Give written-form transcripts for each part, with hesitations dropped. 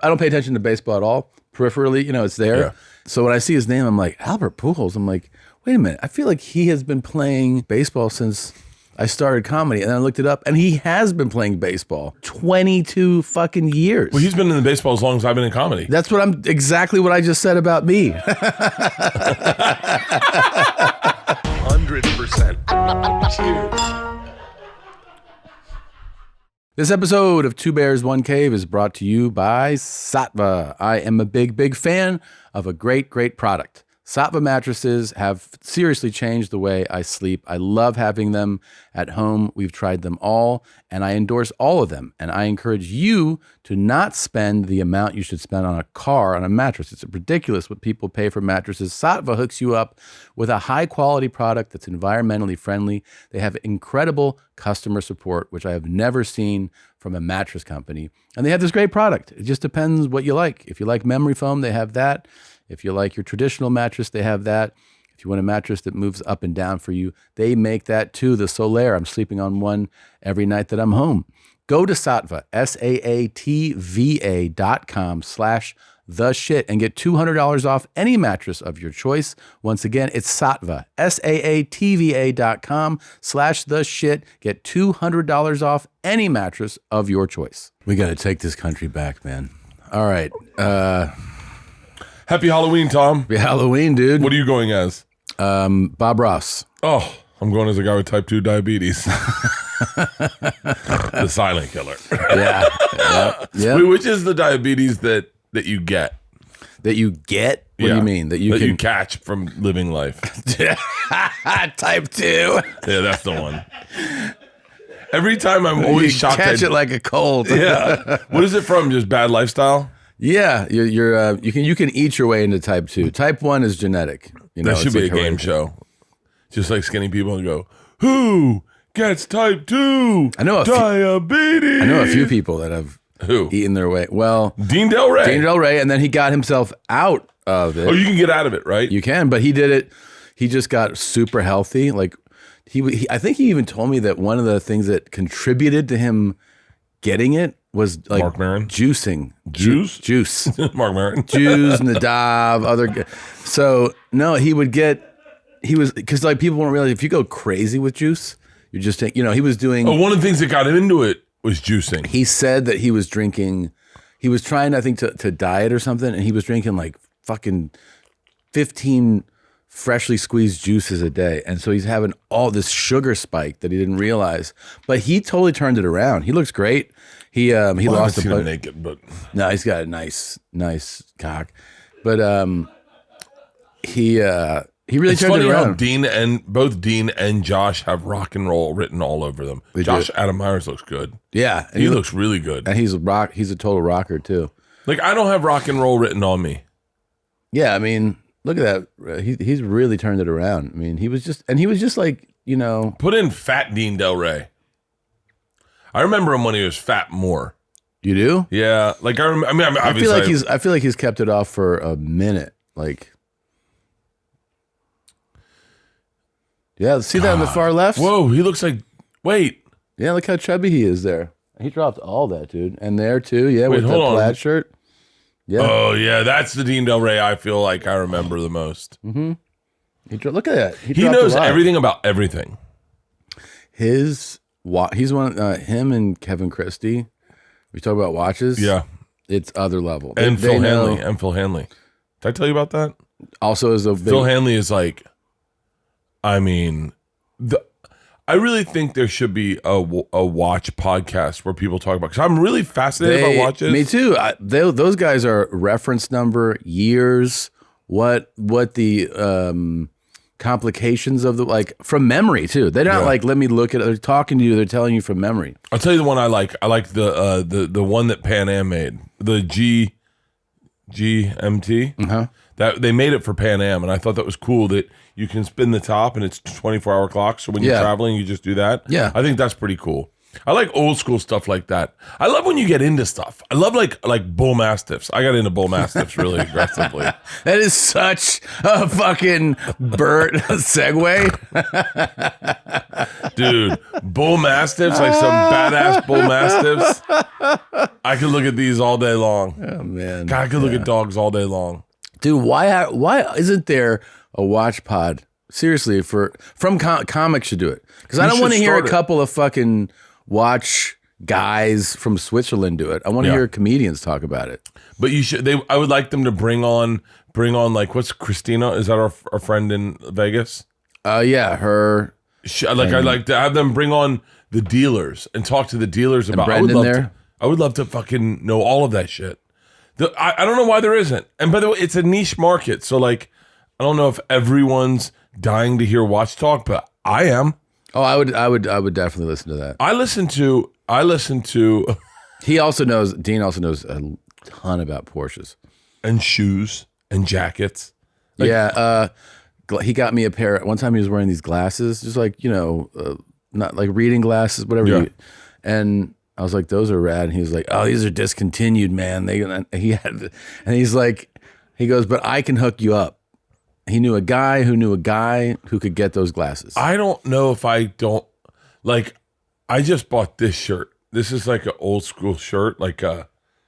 I don't pay attention to baseball at all. Peripherally, it's there. Yeah. So when I see his name, I'm like, Albert Pujols. I'm like, wait a minute. I feel like he has been playing baseball since I started comedy. And then I looked it up, and he has been playing baseball 22 fucking years. Well, he's been in the baseball as long as I've been in comedy. That's exactly what I just said about me. 100%. Cheers. This episode of Two Bears, One Cave is brought to you by Saatva. I am a big fan of a great product. Saatva mattresses have seriously changed the way I sleep. I love having them at home. We've tried them all, and I endorse all of them. And I encourage you to not spend the amount you should spend on a mattress. It's ridiculous what people pay for mattresses. Saatva hooks you up with a high-quality product that's environmentally friendly. They have incredible customer support, which I have never seen from a mattress company. And they have this great product. It just depends what you like. If you like memory foam, they have that. If you like your traditional mattress, they have that. If you want a mattress that moves up and down for you, they make that too. The Solaire, I'm sleeping on one every night that I'm home. Go to Saatva, SAATVA.com/theshit and get $200 off any mattress of your choice. Once again, it's Saatva, SAATVA.com/theshit. Get $200 off any mattress of your choice. We got to take this country back, man. All right. Happy Halloween, Tom. Happy Halloween, dude. What are you going as? Bob Ross. Oh, I'm going as a guy with type 2 diabetes. The silent killer. Yeah. Yeah. Wait, which is the diabetes that you get? That you get? What do you mean? That you catch from living life. Type 2. Yeah, that's the one. Every time I'm always shocked. Catch it like a cold. Yeah. What is it from? Just bad lifestyle? Yeah, you can eat your way into type 2. Type 1 is genetic. That should be a game show. Just like skinny people and go, who gets type 2 diabetes? I know a few people that have eaten their way. Well, Dean Del Rey, and then he got himself out of it. Oh, you can get out of it, right? You can, but he did it. He just got super healthy. Like I think he even told me that one of the things that contributed to him getting it was like Mark Maron? Juicing. Juice. Mark Maron. Juice, Nadav, So, no, because like people won't realize if you go crazy with juice, you just take, he was doing. Oh, one of the things that got him into it was juicing. He said that he was drinking, he was trying, I think, to diet or something, and he was drinking like fucking 15 freshly squeezed juices a day. And so he's having all this sugar spike that he didn't realize. But he totally turned it around. He looks great. He lost a bunch. Naked, but no, he's got a nice cock. But he really turned it around. Both Dean and Josh have rock and roll written all over them. Josh Adam Myers looks good. Yeah, he looks really good. And he's a total rocker too. Like I don't have rock and roll written on me. Yeah, I mean, look at that. He's really turned it around. I mean, he was just like, Put in fat Dean Del Rey. I remember him when he was fat more. You do? Yeah, like I feel like he's kept it off for a minute. Like, yeah, see that on the far left? Whoa, he looks like. Wait. Yeah, look how chubby he is there. He dropped all that, dude, and there too. Yeah, with the plaid shirt. Yeah. Oh yeah, that's the Dean Del Rey I feel like I remember the most. Mm-hmm. Look at that. He knows everything about everything. He's one. Him and Kevin Christie. We talk about watches. Yeah, it's other level. And Phil Hanley. Did I tell you about that? Also, is Phil Hanley is like. I mean, I really think there should be a watch podcast where people talk about, because I'm really fascinated about watches. Me too. Those guys are reference number, years, what the complications of from memory too. They're not like, let me look at it. They're talking to you. They're telling you from memory. I'll tell you the one I like. I like the one that Pan Am made, the GMT. Uh-huh. That they made it for Pan Am, and I thought that was cool that you can spin the top and it's 24-hour clock. So when you're traveling, you just do that. Yeah, I think that's pretty cool. I like old school stuff like that. I love when you get into stuff. I love like bull mastiffs. I got into bull mastiffs really aggressively. That is such a fucking Bert segue. Dude, bull mastiffs, like some badass bull mastiffs. I could look at these all day long. Oh man. God, I could look at dogs all day long. Dude, why isn't there a watch pod? Seriously, from comics should do it. Because I don't want to hear a couple of fucking watch guys from Switzerland do it. I want to hear comedians talk about it. But you should. I would like them to bring on like what's Christina? Is that our friend in Vegas? Yeah, her. I'd like to have them bring on the dealers and talk to the dealers about. I would love to fucking know all of that shit. I don't know why there isn't. And by the way, it's a niche market, so like I don't know if everyone's dying to hear watch talk, but I am. Oh, I would definitely listen to that. I listen to. Dean also knows a ton about Porsches and shoes and jackets. He got me a pair. One time he was wearing these glasses, just like not like reading glasses, whatever. And I was like, "Those are rad." And he was like, "Oh, these are discontinued, man." He goes, "But I can hook you up." He knew a guy who could get those glasses. I don't know if I don't like. I just bought this shirt. This is like an old school shirt, like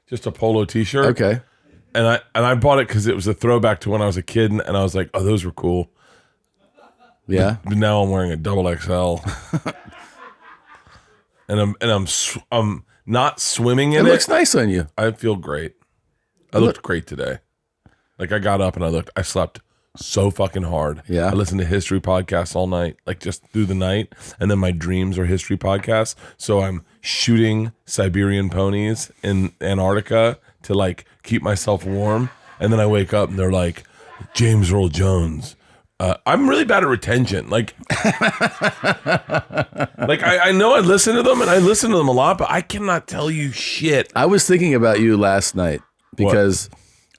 just a polo T-shirt. Okay. And I bought it because it was a throwback to when I was a kid, and I was like, oh, those were cool. Yeah. But now I'm wearing a double XL, and I'm not swimming in it. It looks nice on you. I feel great. I looked great today. Like I got up and I slept so fucking hard. Yeah. I listened to history podcasts all night, like just through the night. And then my dreams are history podcasts. So I'm shooting Siberian ponies in Antarctica to like keep myself warm. And then I wake up and they're like, James Earl Jones. I'm really bad at retention. Like I know I listen to them and I listen to them a lot, but I cannot tell you shit. I was thinking about you last night because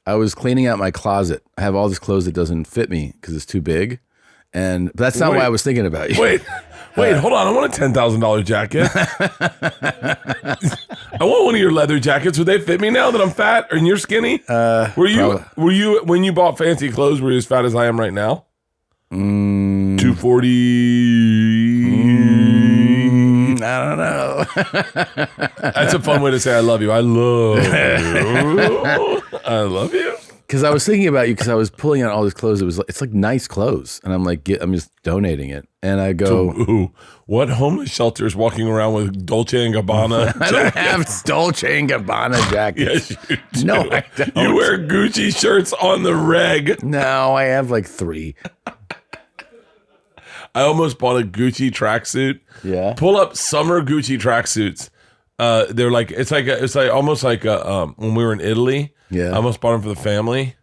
I was cleaning out my closet. I have all this clothes that doesn't fit me because it's too big. But that's not why I was thinking about you. Wait, hold on. I want a $10,000 jacket. I want one of your leather jackets. Would they fit me now that I'm fat and you're skinny? Were you when you bought fancy clothes, were you as fat as I am right now? 240. I don't know. That's a fun way to say I love you. I love you. I love you. Because I was thinking about you because I was pulling out all these clothes. It's like nice clothes, and I'm like, I'm just donating it. And I go, what homeless shelter is walking around with Dolce and Gabbana? I don't have Dolce and Gabbana jackets. Yes, you do. No, I don't. You wear Gucci shirts on the reg. No, I have like 3. I almost bought a Gucci tracksuit. Yeah. Pull up summer Gucci tracksuits. They're like it's like almost like when we were in Italy. Yeah. I almost bought them for the family.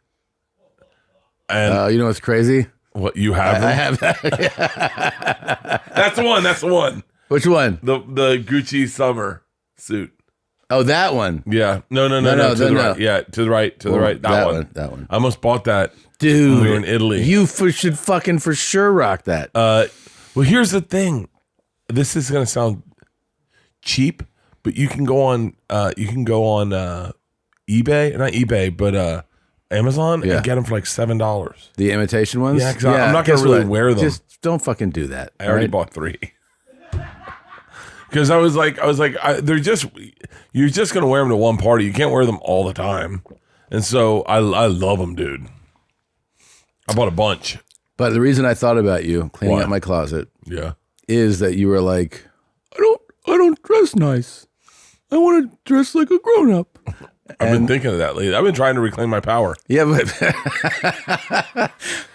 And you know what's crazy? What you have? I have that. That's the one. That's the one. Which one? The Gucci summer suit. Oh, that one. Yeah. No. To the right. Yeah. To the right. To the right. That one. That one. I almost bought that. Dude, when we were in Italy. You should fucking for sure rock that. Well, here's the thing. This is gonna sound cheap, but you can go on eBay, not eBay, but Amazon and get them for like $7. The imitation ones? Yeah, because I'm not gonna really wear them. Just don't fucking do that. I already bought 3. Because I was like, you're just gonna wear them to one party. You can't wear them all the time, and so I love them, dude. I bought a bunch. But the reason I thought about you cleaning out my closet, is that you were like, I don't dress nice. I want to dress like a grown up. I've been thinking of that lately. I've been trying to reclaim my power. Yeah, but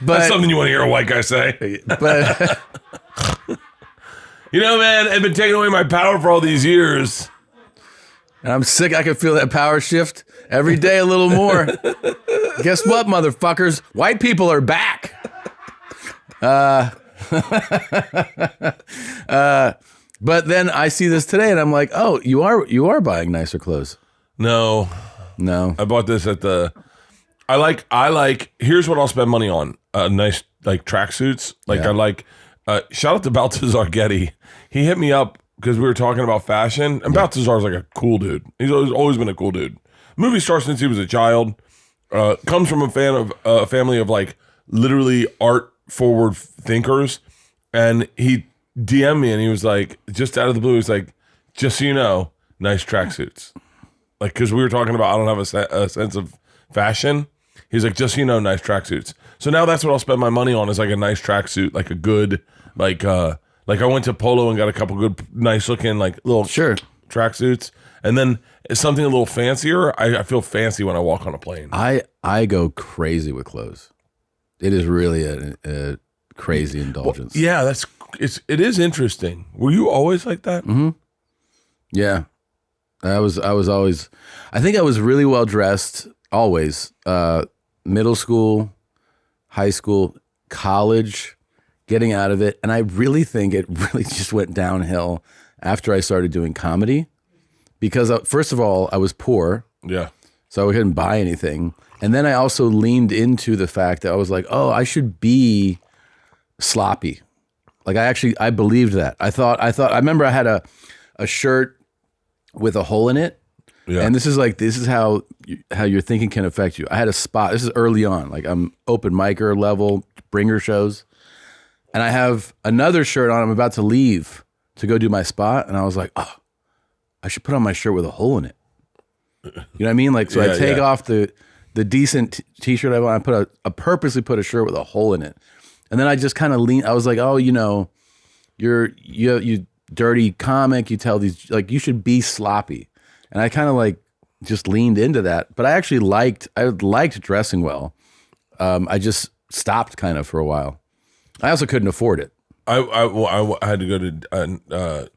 that's something you want to hear a white guy say. But you know, man, I've been taking away my power for all these years. And I'm sick. I can feel that power shift every day a little more. Guess what, motherfuckers? White people are back. But then I see this today, and I'm like, oh, you are buying nicer clothes. No. I bought this at the. I like. Here's what I'll spend money on: nice like tracksuits. Like I like. Shout out to Baltazar Getty. He hit me up because we were talking about fashion, and Balthazar's like a cool dude. He's always been a cool dude. Movie star since he was a child. Comes from a family of like literally art forward thinkers, and he DM'd me and he was like, just out of the blue, he's like, just so you know, nice tracksuits. Like, because we were talking about I don't have a sense of fashion. He's like, just so you know, nice tracksuits. So now that's what I'll spend my money on is like a nice tracksuit, like a good, like I went to Polo and got a couple good, nice looking, like little tracksuits. And then something a little fancier. I feel fancy when I walk on a plane. I go crazy with clothes. It is really a crazy indulgence. Well, yeah, it is interesting. Were you always like that? Mm-hmm. Yeah. I was always, I think I was really well dressed always. Middle school, high school, college, getting out of it. And I really think it really just went downhill after I started doing comedy because first of all, I was poor. Yeah. So I couldn't buy anything. And then I also leaned into the fact that I was like, oh, I should be sloppy. Like I believed that. I remember I had a shirt with a hole in it. Yeah. And this is how your thinking can affect you. I had a spot. This is early on. Like I'm open micer level, bringer shows. And I have another shirt on. I'm about to leave to go do my spot. And I was like, oh, I should put on my shirt with a hole in it. You know what I mean? Like, so I take off the decent t-shirt I want. I purposely put a shirt with a hole in it. And then I just kind of lean. I was like, oh, you dirty comic. You tell these, like, you should be sloppy. And I kind of like just leaned into that. But I actually liked dressing well. I just stopped kind of for a while. I also couldn't afford it. I had to go to,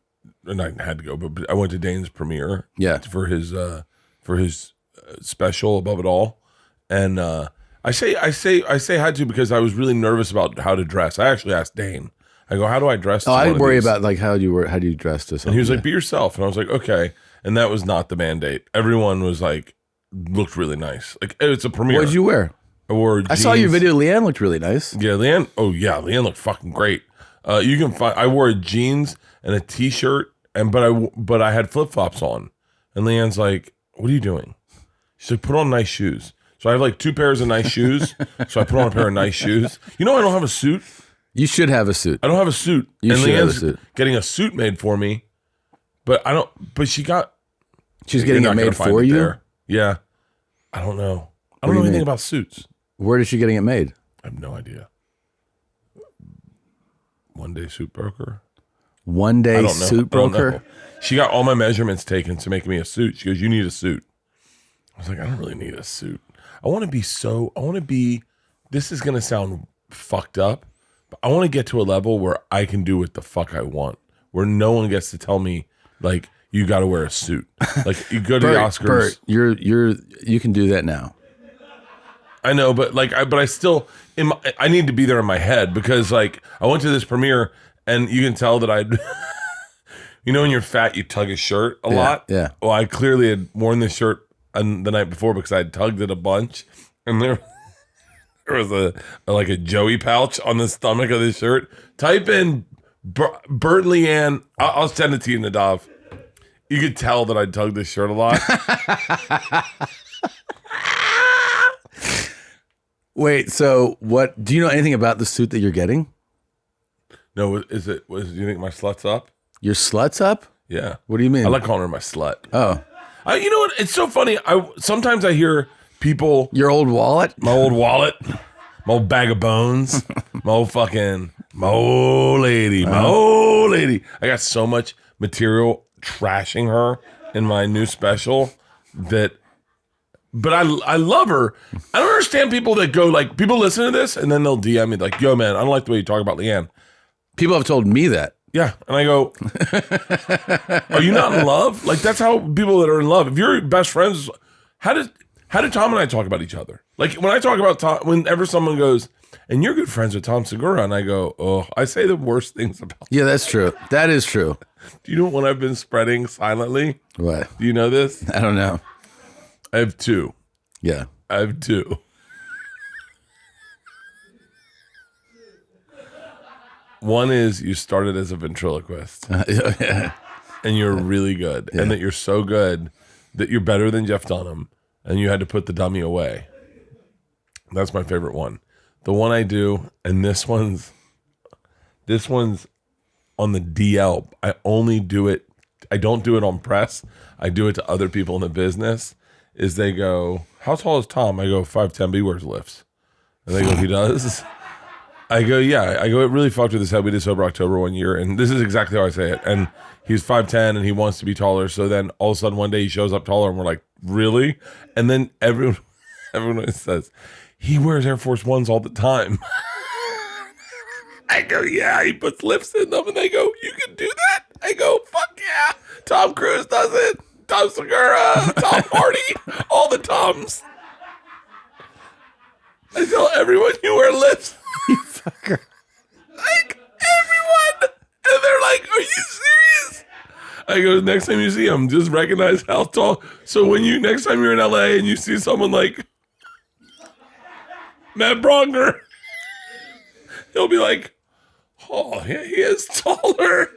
not had to go, but I went to Dane's premiere. Yeah. For his special Above It All. And I say had to because I was really nervous about how to dress. I actually asked Dane. I go, how do I dress? Oh, I worry about like how do you dress to something. And he was like, be yourself. And I was like, okay. And that was not the mandate. Everyone was like, looked really nice. Like it's a premiere. What did you wear? I wore jeans. I saw your video. Leanne looked really nice. Yeah, Leanne. Oh yeah, Leanne looked fucking great. You can find. I wore jeans and a t-shirt, but I had flip flops on. And Leanne's like, "What are you doing?" She's like, "Put on nice shoes." So I have like 2 pairs of nice shoes. So I put on a pair of nice shoes. You know, I don't have a suit. You should have a suit. I don't have a suit. You and should Leanne's have a suit. Getting a suit made for me, but I don't. But she got. She's getting it made for you. There. Yeah, I don't know. I don't know anything about suits. Where is she getting it made? I have no idea. One Day Suit Broker. One Day Suit Broker. She got all my measurements taken to make me a suit. She goes, "You need a suit." I was like, "I don't really need a suit. I want to be. This is gonna sound fucked up, but I want to get to a level where I can do what the fuck I want, where no one gets to tell me like you got to wear a suit. Like you go to the Oscars. Bert, you can do that now. I know, but I still, I need to be there in my head because like I went to this premiere and you can tell that I'd, you know, when you're fat, you tug a shirt a lot. Yeah. Well, I clearly had worn this shirt the night before because I tugged it a bunch, and there was a Joey pouch on the stomach of this shirt. Type in Bert Leanne. I'll send it to you, Nadav. You could tell that I tugged this shirt a lot. Wait, so what? Do you know anything about the suit that you're getting? No, do you think my slut's up? Your slut's up? Yeah. What do you mean? I like calling her my slut. Oh. You know what? It's so funny. Sometimes I hear people. Your old wallet? My old wallet. My old bag of bones. My old lady. My old lady. I got so much material trashing her in my new special that. But I love her. I don't understand people that go like, people listen to this and then they'll DM me like, yo, man, I don't like the way you talk about Leanne. People have told me that. Yeah. And I go, are you not in love? Like, that's how people that are in love, if you're best friends, how did Tom and I talk about each other? Like, when I talk about Tom, whenever someone goes, and you're good friends with Tom Segura, and I go, oh, I say the worst things about him. Yeah, that's true. That is true. Do you know what I've been spreading silently? What? Do you know this? I don't know. I have 2. Yeah. I have 2. One is you started as a ventriloquist. Yeah. and you're really good, and that you're so good that you're better than Jeff Dunham, and you had to put the dummy away. That's my favorite one. The one I do, and this one's on the DL. I only do it. I don't do it on press. I do it to other people in the business. Is they go, how tall is Tom? I go 5'10", but he wears lifts. And they go, he does? I go, yeah. I go, it really fucked with his head. We did Sober October one year, and this is exactly how I say it. And he's 5'10", and he wants to be taller. So then all of a sudden one day he shows up taller, and we're like, really? And then everyone says, he wears Air Force Ones all the time. I go, yeah, he puts lifts in them, and they go, you can do that? I go, fuck yeah. Tom Cruise does it. Tom Segura, Tom Hardy, all the Toms. I tell everyone you wear lifts. You fucker. Like, everyone. And they're like, are you serious? I go, next time you see him, just recognize how tall. So when next time you're in LA and you see someone like Matt Bronger, he'll be like, oh, yeah, he is taller.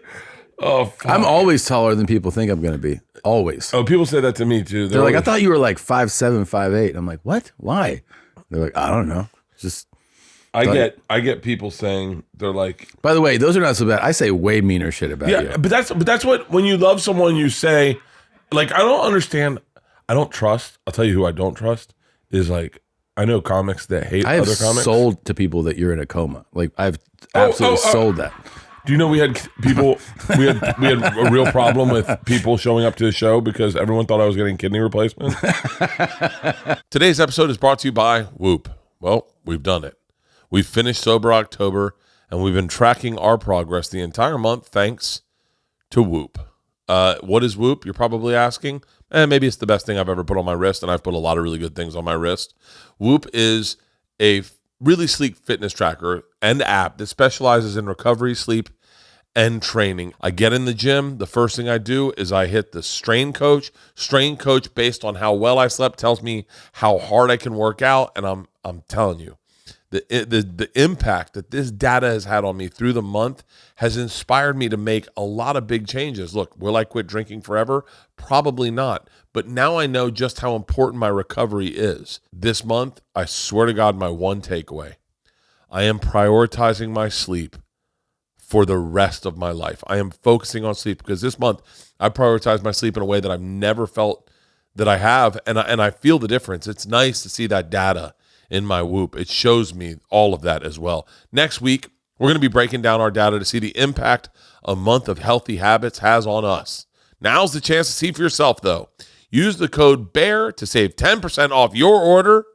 Oh, fuck. I'm always taller than people think I'm going to be. Always. Oh, people say that to me too. They're like, I thought you were like 5'7", 5'8". I'm like, what? Why? They're like, I don't know. Just. I get people saying, they're like. By the way, those are not so bad. I say way meaner shit about you. Yeah, but that's what, when you love someone, you say, like, I don't understand. I don't trust. I'll tell you who I don't trust is, like, I know comics that hate other comics. I have sold to people that you're in a coma. Like, I've absolutely sold that. Do you know we had people? We had a real problem with people showing up to the show because everyone thought I was getting kidney replacement. Today's episode is brought to you by Whoop. Well, we've done it. We've finished Sober October, and we've been tracking our progress the entire month thanks to Whoop. What is Whoop? You're probably asking. Maybe it's the best thing I've ever put on my wrist, and I've put a lot of really good things on my wrist. Whoop is a really sleek fitness tracker and app that specializes in recovery, sleep, and training. I get in the gym. The first thing I do is I hit the strain coach. Strain coach, based on how well I slept, tells me how hard I can work out. And I'm telling you, the impact that this data has had on me through the month has inspired me to make a lot of big changes. Look, will I quit drinking forever? Probably not. But now I know just how important my recovery is. This month, I swear to God, my one takeaway, I am prioritizing my sleep for the rest of my life. I am focusing on sleep because this month I prioritize my sleep in a way that I've never felt that I have, and I feel the difference. It's nice to see that data in my Whoop. It shows me all of that as well. Next week, we're going to be breaking down our data to see the impact a month of healthy habits has on us. Now's the chance to see for yourself, though. Use the code BEAR to save 10% off your order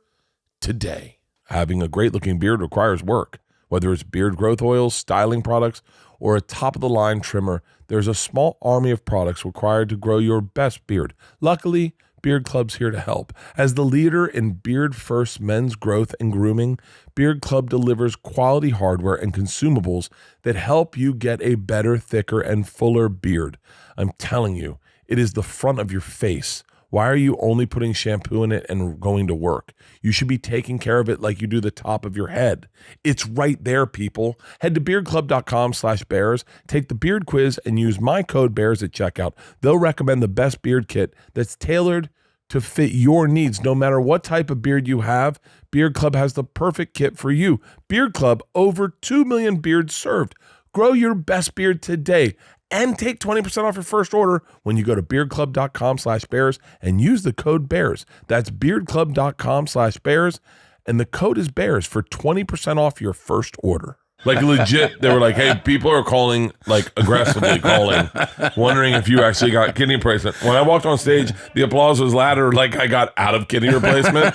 today. Having a great-looking beard requires work. Whether it's beard growth oils, styling products, or a top-of-the-line trimmer, there's a small army of products required to grow your best beard. Luckily, Beard Club's here to help. As the leader in beard-first men's growth and grooming, Beard Club delivers quality hardware and consumables that help you get a better, thicker, and fuller beard. I'm telling you, it is the front of your face. Why are you only putting shampoo in it and going to work? You should be taking care of it like you do the top of your head. It's right there, people. Head to beardclub.com/bears, take the beard quiz, and use my code BEARS at checkout. They'll recommend the best beard kit that's tailored to fit your needs. No matter what type of beard you have, Beard Club has the perfect kit for you. Beard Club, over 2 million beards served. Grow your best beard today. And take 20% off your first order when you go to beardclub.com/bears and use the code BEARS. That's beardclub.com/bears. And the code is BEARS for 20% off your first order. Like, legit, they were like, hey, people are calling, like, aggressively calling, wondering if you actually got kidney replacement. When I walked on stage, the applause was louder, like I got out of kidney replacement.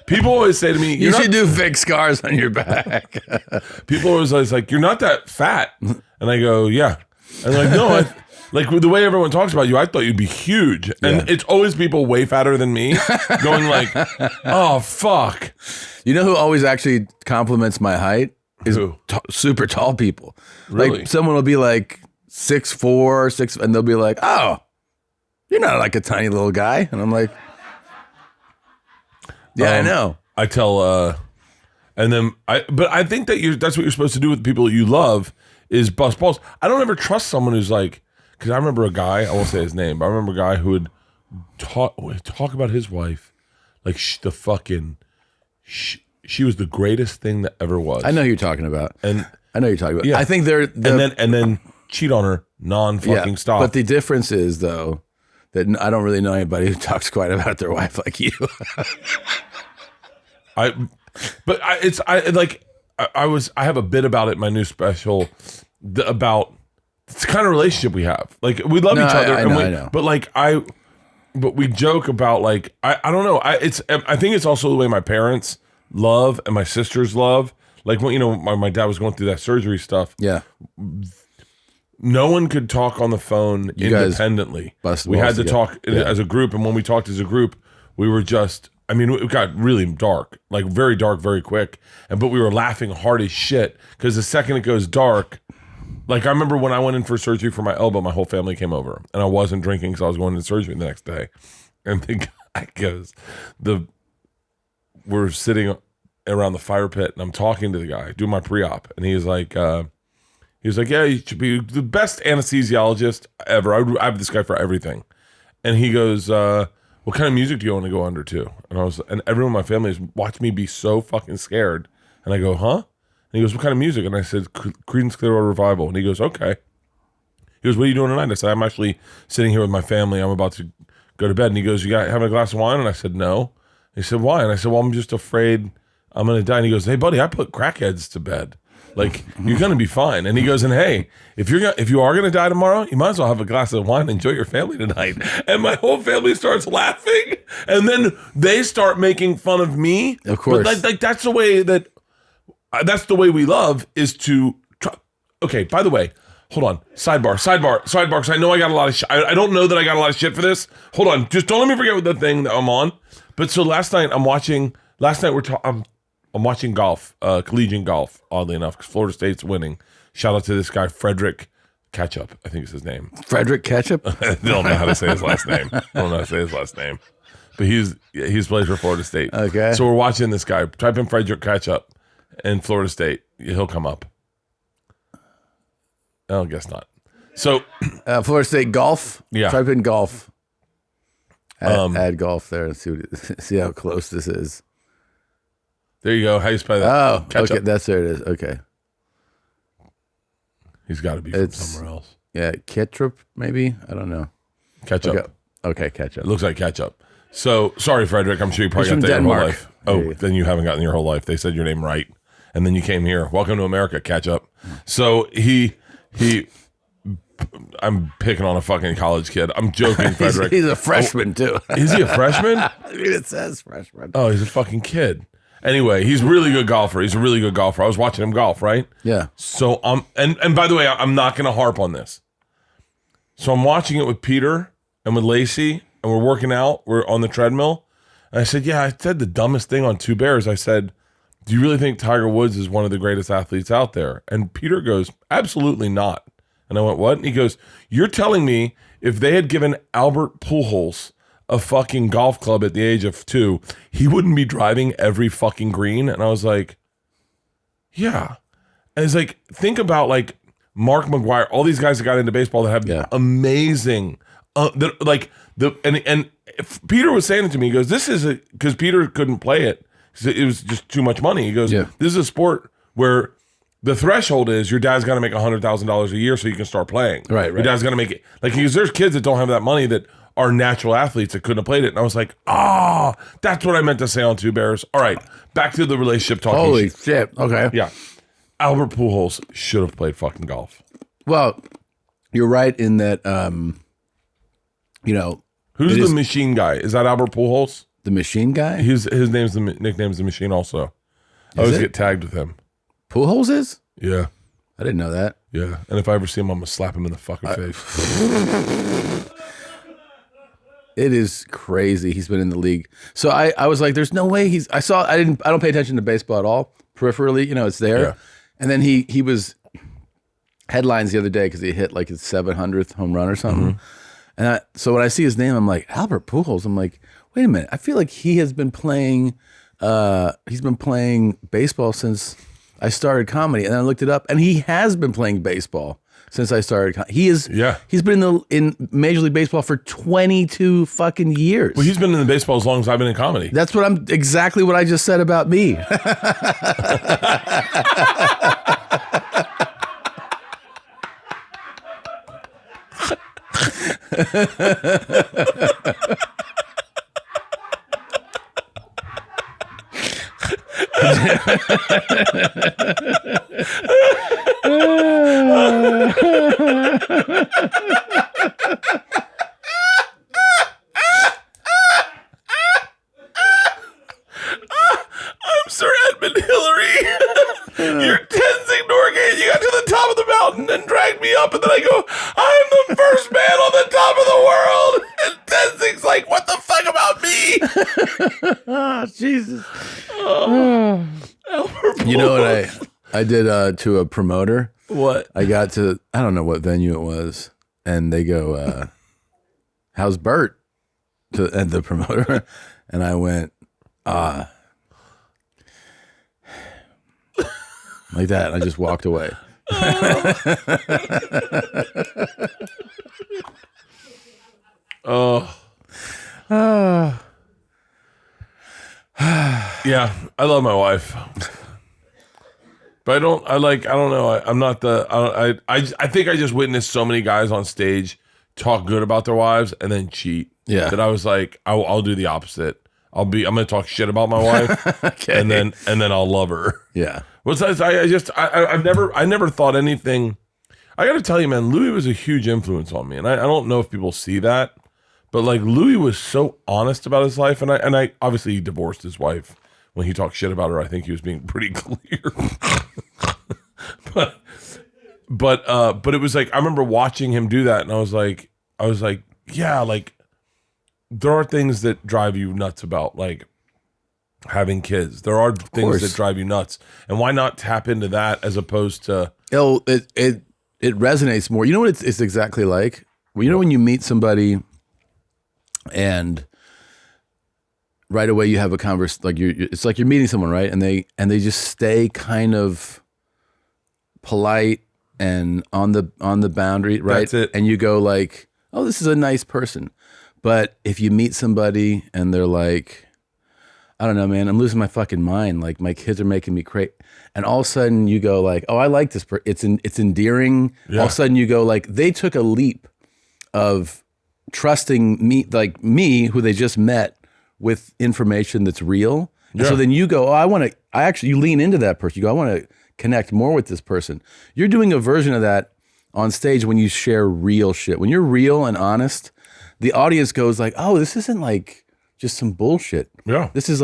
People always say to me, you should do fake scars on your back. People always like, you're not that fat. And I go, yeah. And they're like, no, like with the way everyone talks about you, I thought you'd be huge. And it's always people way fatter than me going like, oh, fuck. You know who always actually compliments my height? Is super tall people. Really? Like, someone will be like 6'4", 6, and they'll be like, oh, you're not like a tiny little guy. And I'm like, yeah, I know. I tell, but I think that that's what you're supposed to do with the people that you love is bust balls. I don't ever trust someone who's like, because I remember a guy, I won't say his name, but I remember a guy who would talk about his wife like she was the greatest thing that ever was. I know who you're talking about. And I know who you're talking about. yeah. I think and then cheat on her non-fucking stop. But the difference is though that I don't really know anybody who talks quite about their wife like you. I have a bit about it in my new special about it's the kind of relationship we have. Like we love each other, I know. But we joke about like I don't know. I think it's also the way my parents love and my sisters love. Like when my dad was going through that surgery stuff. Yeah. No one could talk on the phone independently. We had to talk as a group, and when we talked as a group, we were just. I mean, it got really dark, like very dark, very quick. But we were laughing hard as shit because the second it goes dark, like I remember when I went in for surgery for my elbow, my whole family came over, and I wasn't drinking because I was going to surgery the next day. And the guy goes, we're sitting around the fire pit, and I'm talking to the guy, doing my pre-op, and he's like, yeah, you should be the best anesthesiologist ever. I have this guy for everything, and he goes, what kind of music do you want to go under to? And everyone in my family has watched me be so fucking scared. And I go, huh? And he goes, what kind of music? And I said, Creedence Clearwater Revival. And he goes, okay. He goes, what are you doing tonight? I said, I'm actually sitting here with my family. I'm about to go to bed. And he goes, you got having a glass of wine? And I said, no. He said, why? And I said, well, I'm just afraid I'm going to die. And he goes, hey, buddy, I put crackheads to bed. Like, you're going to be fine. And he goes, and hey, if you are going to die tomorrow, you might as well have a glass of wine and enjoy your family tonight. And my whole family starts laughing. And then they start making fun of me. Of course. But like that's the way we love is to try. Okay, by the way, hold on. Sidebar. Because I know I got a lot of shit. I don't know that I got a lot of shit for this. Hold on. Just don't let me forget what the thing that I'm on. But so last night I'm watching golf, collegiant golf, oddly enough, because Florida State's winning. Shout out to this guy, Frederick Ketchup, I think is his name. Frederick Ketchup? I don't know how to say his last name. But he's plays for Florida State. Okay. So we're watching this guy. Type in Frederick Ketchup in Florida State. He'll come up. I guess not. So Florida State golf? Yeah. Type in golf. Add golf there and see how close this is. there you go. How you spell that? Oh, Ketchup. okay. That's there it is. Okay. He's got to be from somewhere else. Yeah, ketchup maybe. I don't know. Ketchup. Okay, ketchup. It looks like ketchup. So sorry, Frederick. I'm sure you probably got that your whole life. Oh, yeah. Then you haven't gotten your whole life. They said your name right, and then you came here. Welcome to America, ketchup. So he. I'm picking on a fucking college kid. I'm joking, Frederick. he's a freshman too. Is he a freshman? It says freshman. Oh, he's a fucking kid. Anyway, he's a really good golfer. He's a really good golfer. I was watching him golf, right? Yeah. So and by the way, I'm not going to harp on this. So I'm watching it with Peter and with Lacey, and we're working out. We're on the treadmill. And I said, yeah, I said the dumbest thing on Two Bears. I said, do you really think Tiger Woods is one of the greatest athletes out there? And Peter goes, absolutely not. And I went, what? And he goes, you're telling me if they had given Albert Pujols a fucking golf club at the age of 2, he wouldn't be driving every fucking green? And I was like, yeah. And it's like, think about like Mark McGwire, all these guys that got into baseball that have amazing, and Peter was saying it to me. He goes, this is because Peter couldn't play it. It was just too much money. He goes, this is a sport where the threshold is your dad's got to make $100,000 a year so you can start playing. Right. Your dad's got to make it. Like, because there's kids that don't have that money that are natural athletes that couldn't have played it. And I was like, that's what I meant to say on Two Bears. All right, back to the relationship talking. Holy shit. Okay. Yeah. Albert Pujols should have played fucking golf. Well, you're right in that, Who's the machine guy? Is that Albert Pujols? The machine guy? His nickname's the machine also. I always get tagged with him. Pujols is? Yeah. I didn't know that. Yeah. And if I ever see him, I'm going to slap him in the fucking face. It is crazy. He's been in the league. So I was like, there's no way I don't pay attention to baseball at all. Peripherally, it's there. Yeah. And then he was headlines the other day because he hit like his 700th home run or something. Mm-hmm. And so when I see his name, I'm like, Albert Pujols. I'm like, wait a minute. I feel like he has been playing, baseball since I started comedy. And then I looked it up and he has been playing baseball since I started. He's been in Major League Baseball for 22 fucking years. Well, he's been in the baseball as long as I've been in comedy. That's exactly what I just said about me. I'm Sir Edmund Hillary. You're Tenzing Norgay. You got to the top of the mountain and dragged me up, and then I go, I'm the first man on the top of the world. And Tenzing's like, what the fuck about me? Oh, Jesus. You know what I did to a promoter? What? I got to, I don't know what venue it was, and they go, how's Bert? And the promoter. And I went, like that. And I just walked away. Yeah, I love my wife. But I don't know. I'm not I think I just witnessed so many guys on stage talk good about their wives and then cheat. Yeah. That I was like, I'll do the opposite. I'm going to talk shit about my wife. Okay. and then I'll love her. Yeah. I never thought anything. I got to tell you, man, Louis was a huge influence on me. And I don't know if people see that, but like Louis was so honest about his life. And I obviously he divorced his wife. When he talked shit about her, I think he was being pretty clear. but it was like, I remember watching him do that. And I was like, yeah, like there are things that drive you nuts about like having kids. There are things that drive you nuts. And why not tap into that as opposed to, it resonates more. You know what it's exactly like? Well, you know when you meet somebody and right away you have a conversation, like it's like you're meeting someone, right? And they just stay kind of polite and on the boundary, right? That's it. And you go like, oh, this is a nice person. But if you meet somebody and they're like, I don't know, man, I'm losing my fucking mind. Like my kids are making me crazy. And all of a sudden you go like, oh, I like this person. It's endearing. Yeah. All of a sudden you go like, they took a leap of trusting me, like me, who they just met, with information that's real. And so then you go, oh, you lean into that person. You go, I want to connect more with this person. You're doing a version of that on stage when you share real shit. When you're real and honest, the audience goes like, oh, this isn't like just some bullshit. Yeah. This is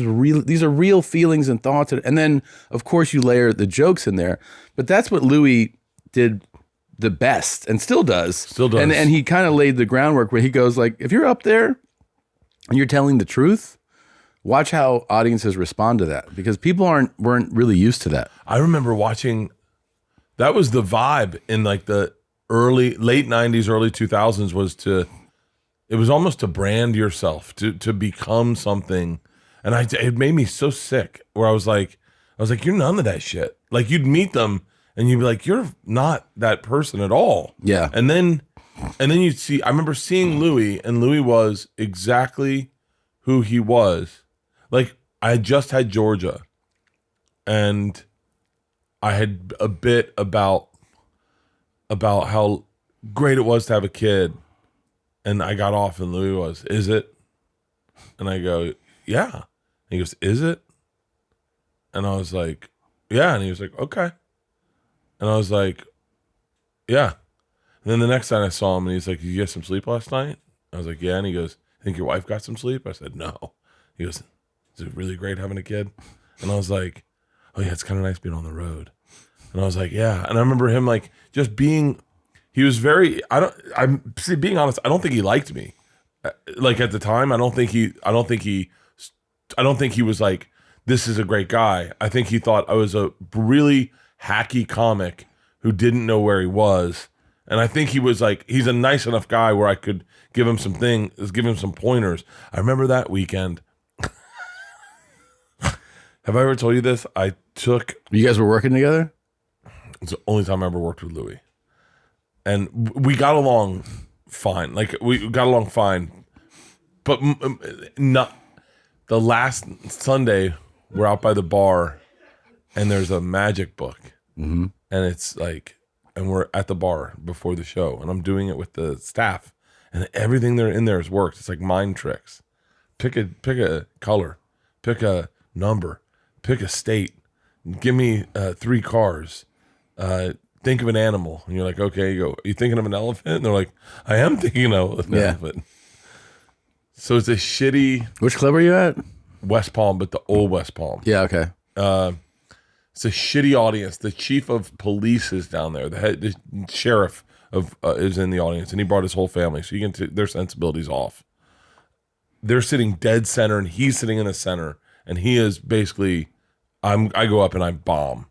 real. These are real feelings and thoughts. And then of course you layer the jokes in there, but that's what Louis did the best and still does. And he kind of laid the groundwork where he goes like, if you're up there and you're telling the truth, watch how audiences respond to that, because people weren't really used to that. I remember watching, that was the vibe in like the late 90s, early 2000s it was almost to brand yourself, to become something. And it made me so sick where I was like, you're none of that shit. Like you'd meet them and you'd be like, you're not that person at all. Yeah. And then you'd see, I remember seeing Louis, and Louis was exactly who he was. Like I had just had Georgia and I had a bit about how great it was to have a kid. And I got off and Louis was, is it? And I go, yeah. And he goes, is it? And I was like, yeah. And he was like, okay. And I was like, yeah. And then the next time I saw him and he's like, did you get some sleep last night? I was like, yeah. And he goes, think your wife got some sleep? I said, no. He goes, is it really great having a kid? And I was like, oh yeah, it's kind of nice being on the road. And I was like, yeah. And I remember him like just being, he was very, being honest, I don't think he liked me. Like at the time, I don't think he was like, this is a great guy. I think he thought I was a really hacky comic who didn't know where he was. And I think he was like, he's a nice enough guy where I could give him some pointers. I remember that weekend. Have I ever told you this? You guys were working together? It's the only time I ever worked with Louis. and we got along fine. Like we got along fine, but not the last Sunday. We're out by the bar, and there's a magic book, and it's like, and we're at the bar before the show, and I'm doing it with the staff, and everything there in there has worked. It's like mind tricks. Pick a color, pick a number, pick a state. Give me 3 cars. Think of an animal. And you're like, okay, you go, are you thinking of an elephant? And they're like, I am thinking of an elephant. So it's a shitty... Which club are you at? West Palm, but the old West Palm. Yeah, okay. It's a shitty audience. The chief of police is down there. The sheriff is in the audience, and he brought his whole family. So you can their sensibilities off. They're sitting dead center, and he's sitting in the center, and he is basically... I go up and I bomb.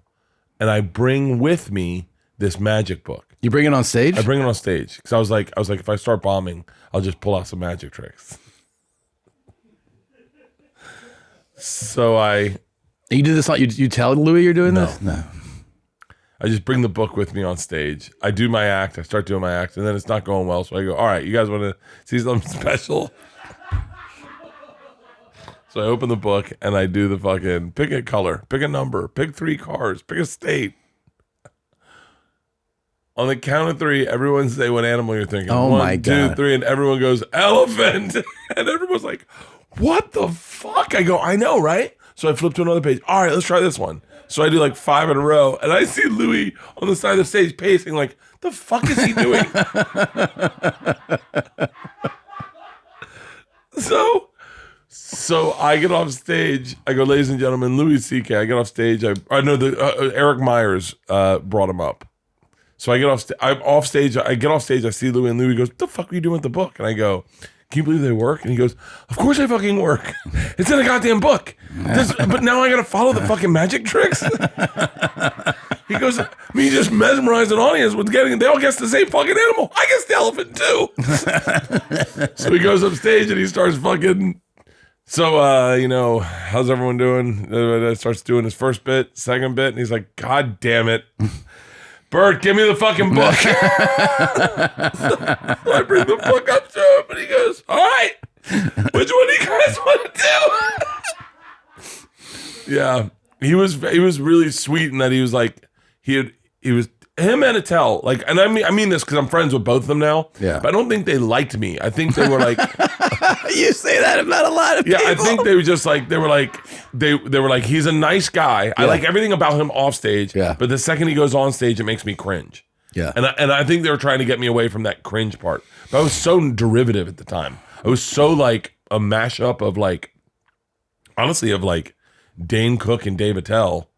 And I bring with me this magic book. You bring it on stage? I bring it on stage because I was like, if I start bombing, I'll just pull out some magic tricks. So You do this? You tell Louis you're doing this? No. I just bring the book with me on stage. I do my act. I start doing my act, and then it's not going well. So I go, all right, you guys want to see something special? So I open the book and I do the fucking pick a color, pick a number, pick 3 cars, pick a state. On the count of 3, everyone say what animal you're thinking. Oh, 1, my 2, God. 3, and everyone goes, elephant. And everyone's like, what the fuck? I go, I know, right? So I flip to another page. All right, let's try this one. So I do like 5 in a row, and I see Louis on the side of the stage pacing like, the fuck is he doing? So I get off stage. I go, ladies and gentlemen, Louis C.K. I get off stage. I know Eric Myers brought him up. So I get off. I'm off stage. I get off stage. I see Louis, and Louis goes, "What the fuck are you doing with the book?" And I go, "Can you believe they work?" And he goes, "Of course I fucking work. It's in a goddamn book. But now I got to follow the fucking magic tricks." He goes, you just mesmerize an audience with they all guess the same fucking animal. I guess the elephant too. So he goes up stage and he starts fucking. So, how's everyone doing? Starts doing his first bit, second bit, and he's like, God damn it. Bert, give me the fucking book. So I bring the book up to him, and he goes, all right, which one do you guys want to do? Yeah, he was really sweet in that he was like, he was him and Attell, like, and I mean this because I'm friends with both of them now. Yeah, but I don't think they liked me. I think they were like, you say that about a lot of people. I think they were just like they were like he's a nice guy. Yeah. I like everything about him off stage. Yeah, but the second he goes on stage, it makes me cringe. Yeah, and I think they were trying to get me away from that cringe part. But I was so derivative at the time. I was so like a mashup of like, honestly, of like Dane Cook and Dave Attell.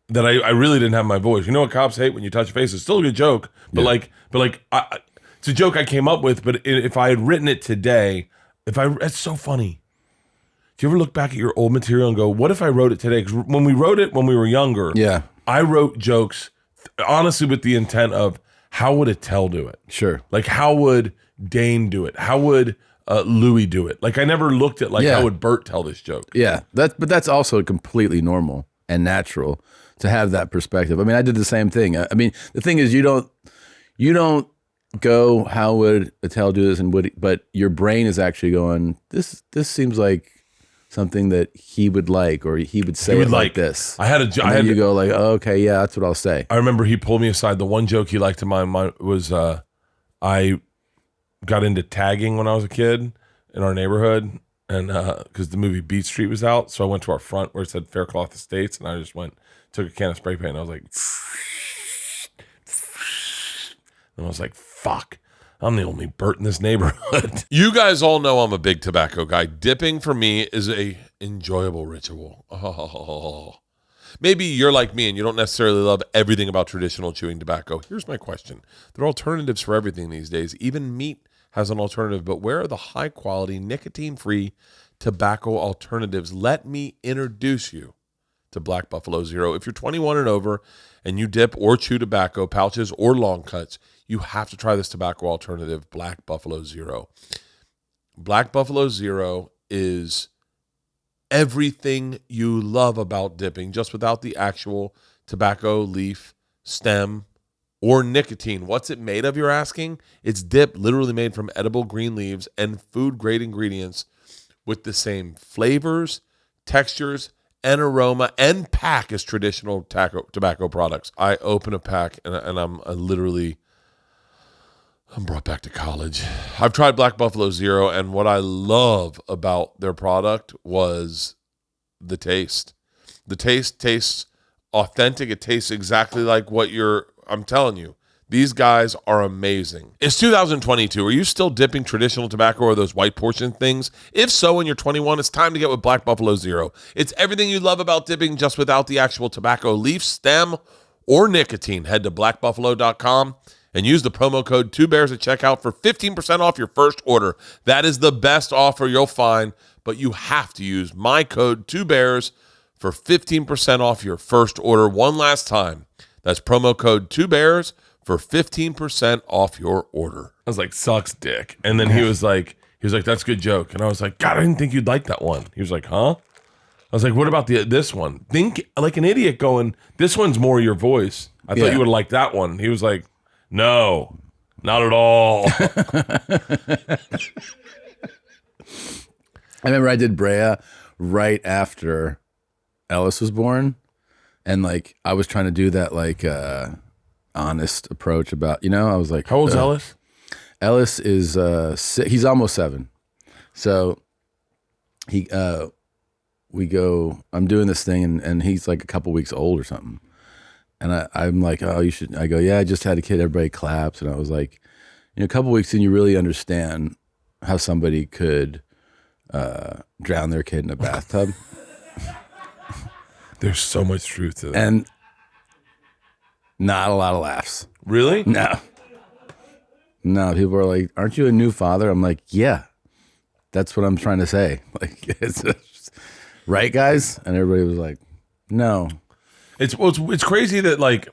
That I really didn't have my voice. You know what cops hate when you touch a face? It's still a good joke, but it's a joke I came up with. But if I had written it today, it's so funny. Do you ever look back at your old material and go, "What if I wrote it today?" Because when we wrote it when we were younger, I wrote jokes honestly with the intent of how would Attell do it? Sure, like how would Dane do it? How would Louis do it? Like I never looked at how would Bert tell this joke? Yeah, but that's also completely normal and natural to have that perspective. I mean, I did the same thing. I mean, the thing is, you don't go, how would Attell do this, but your brain is actually going, this seems like something that he would like, or he would say like this. You go like, oh, okay, yeah, that's what I'll say. I remember he pulled me aside. The one joke he liked in my mind was I got into tagging when I was a kid in our neighborhood, and because the movie Beat Street was out, so I went to our front where it said Faircloth Estates, and I just took a can of spray paint, and I was like, and I was like, fuck, I'm the only Bert in this neighborhood. You guys all know I'm a big tobacco guy. Dipping for me is a enjoyable ritual. Oh. Maybe you're like me and you don't necessarily love everything about traditional chewing tobacco. Here's my question. There are alternatives for everything these days. Even meat has an alternative, but where are the high-quality, nicotine-free tobacco alternatives? Let me introduce you to Black Buffalo Zero. If you're 21 and over and you dip or chew tobacco, pouches or long cuts, you have to try this tobacco alternative, Black Buffalo Zero. Black Buffalo Zero is everything you love about dipping, just without the actual tobacco leaf, stem, or nicotine. What's it made of, you're asking? It's dip, literally made from edible green leaves and food-grade ingredients with the same flavors, textures, and aroma and pack as traditional tobacco products. I open a pack and I'm brought back to college. I've tried Black Buffalo Zero, and what I love about their product was the taste. The taste tastes authentic. It tastes exactly like I'm telling you, these guys are amazing. It's 2022. Are you still dipping traditional tobacco or those white portion things? If so, and you're 21, it's time to get with Black Buffalo Zero. It's everything you love about dipping, just without the actual tobacco leaf, stem, or nicotine. Head to blackbuffalo.com and use the promo code 2bears at checkout for 15% off your first order. That is the best offer you'll find, but you have to use my code 2bears for 15% off your first order. One last time. That's promo code 2bears for 15% off your order. I was like, sucks dick. And then he was like, that's a good joke. And I was like, God, I didn't think you'd like that one. He was like, huh? I was like, what about this one? Think like an idiot going, this one's more your voice. I thought you would like that one. He was like, no, not at all. I remember I did Brea right after Ellis was born. And like, I was trying to do that like honest approach about, I was like, how old's Ellis? Ellis is, he's almost 7. So I'm doing this thing and he's like a couple weeks old or something. And I'm like, oh, you should. I go, yeah, I just had a kid. Everybody claps. And I was like, a couple weeks in, you really understand how somebody could drown their kid in a bathtub. There's so much truth to that. And not a lot of laughs. Really? No. People are like, aren't you a new father? I'm like, yeah, that's what I'm trying to say. Like, right, guys? And everybody was like, no. It's crazy that like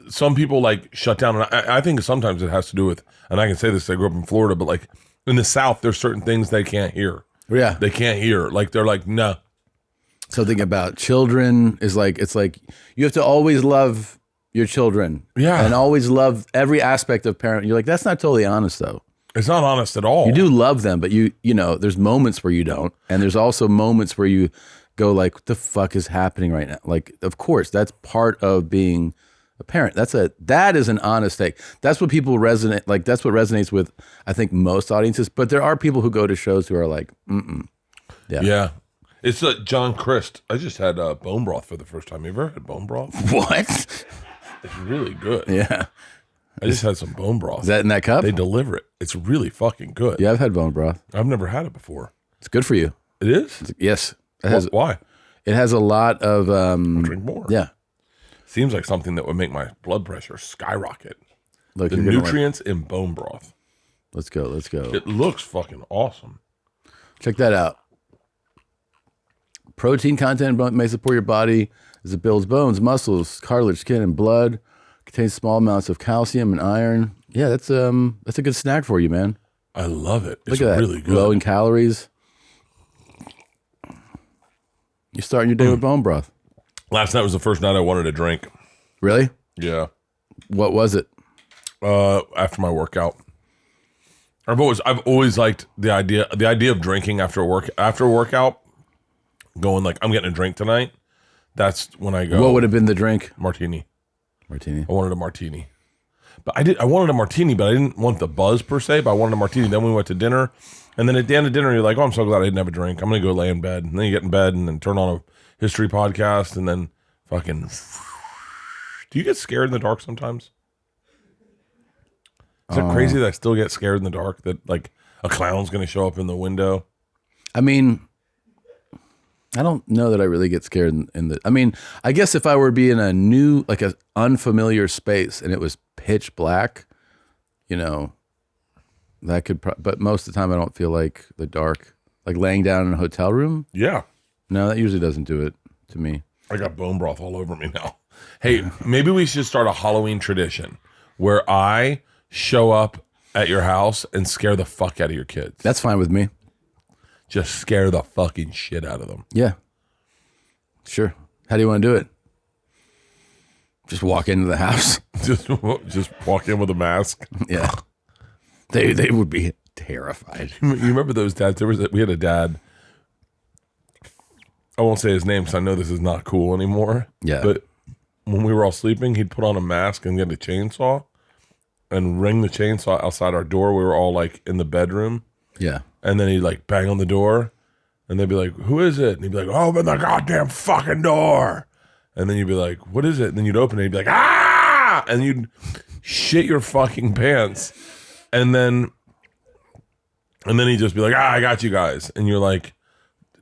some people like shut down. And I think sometimes it has to do with, and I can say this, I grew up in Florida, but like in the South, there's certain things they can't hear. Yeah. They can't hear. Like they're like, no. Something about children is like, it's like you have to always love your children. Yeah. And always love every aspect of parent. You're like, that's not totally honest though. It's not honest at all. You do love them, but you there's moments where you don't. And there's also moments where you go like, what the fuck is happening right now? Like, of course, that's part of being a parent. That is an honest take. That's what people resonate, like that's what resonates with, I think, most audiences. But there are people who go to shows who are like, Yeah. Yeah. It's John Christ. I just had bone broth for the first time. You ever had bone broth? What? It's really good. Yeah. I just had some bone broth. Is that in that cup? They deliver it. It's really fucking good. Yeah, I've had bone broth. I've never had it before. It's good for you. It is? Yes. Why? It has a lot of... I'll drink more. Yeah. Seems like something that would make my blood pressure skyrocket. Look, the nutrients in bone broth. Let's go. It looks fucking awesome. Check that out. Protein content may support your body as it builds bones, muscles, cartilage, skin, and blood. Contains small amounts of calcium and iron. Yeah, that's a good snack for you, man. I love it. Look at that. Really good. Low in calories. You're starting your day with bone broth. Last night was the first night I wanted to drink. Really? Yeah. What was it? After my workout. I've always liked the idea of drinking after a workout. Going like, I'm getting a drink tonight. That's when I go. What would have been the drink? Martini. Martini. I wanted a martini. But I wanted a martini, but I didn't want the buzz per se, but I wanted a martini. Then we went to dinner. And then at the end of dinner, you're like, oh, I'm so glad I didn't have a drink. I'm going to go lay in bed. And then you get in bed and then turn on a history podcast and then fucking... Do you get scared in the dark sometimes? Is it crazy that I still get scared in the dark that like a clown's going to show up in the window? I mean... I don't know that I really get scared in the... I mean, I guess if I were to be in a new, like an unfamiliar space and it was pitch black, that could... but most of the time I don't feel like the dark. Like laying down in a hotel room? Yeah. No, that usually doesn't do it to me. I got bone broth all over me now. Hey, maybe we should start a Halloween tradition where I show up at your house and scare the fuck out of your kids. That's fine with me. Just scare the fucking shit out of them. Yeah. Sure. How do you want to do it? Just walk into the house. Just walk in with a mask. Yeah. They would be terrified. You remember those dads? We had a dad. I won't say his name because I know this is not cool anymore. Yeah. But when we were all sleeping, he'd put on a mask and get a chainsaw and ring the chainsaw outside our door. We were all like in the bedroom. Yeah. And then he'd like bang on the door and they'd be like, who is it? And he'd be like, open the goddamn fucking door. And then you'd be like, what is it? And then you'd open it and he'd be like, ah! And you'd shit your fucking pants. And then he'd just be like, I got you guys. And you're like,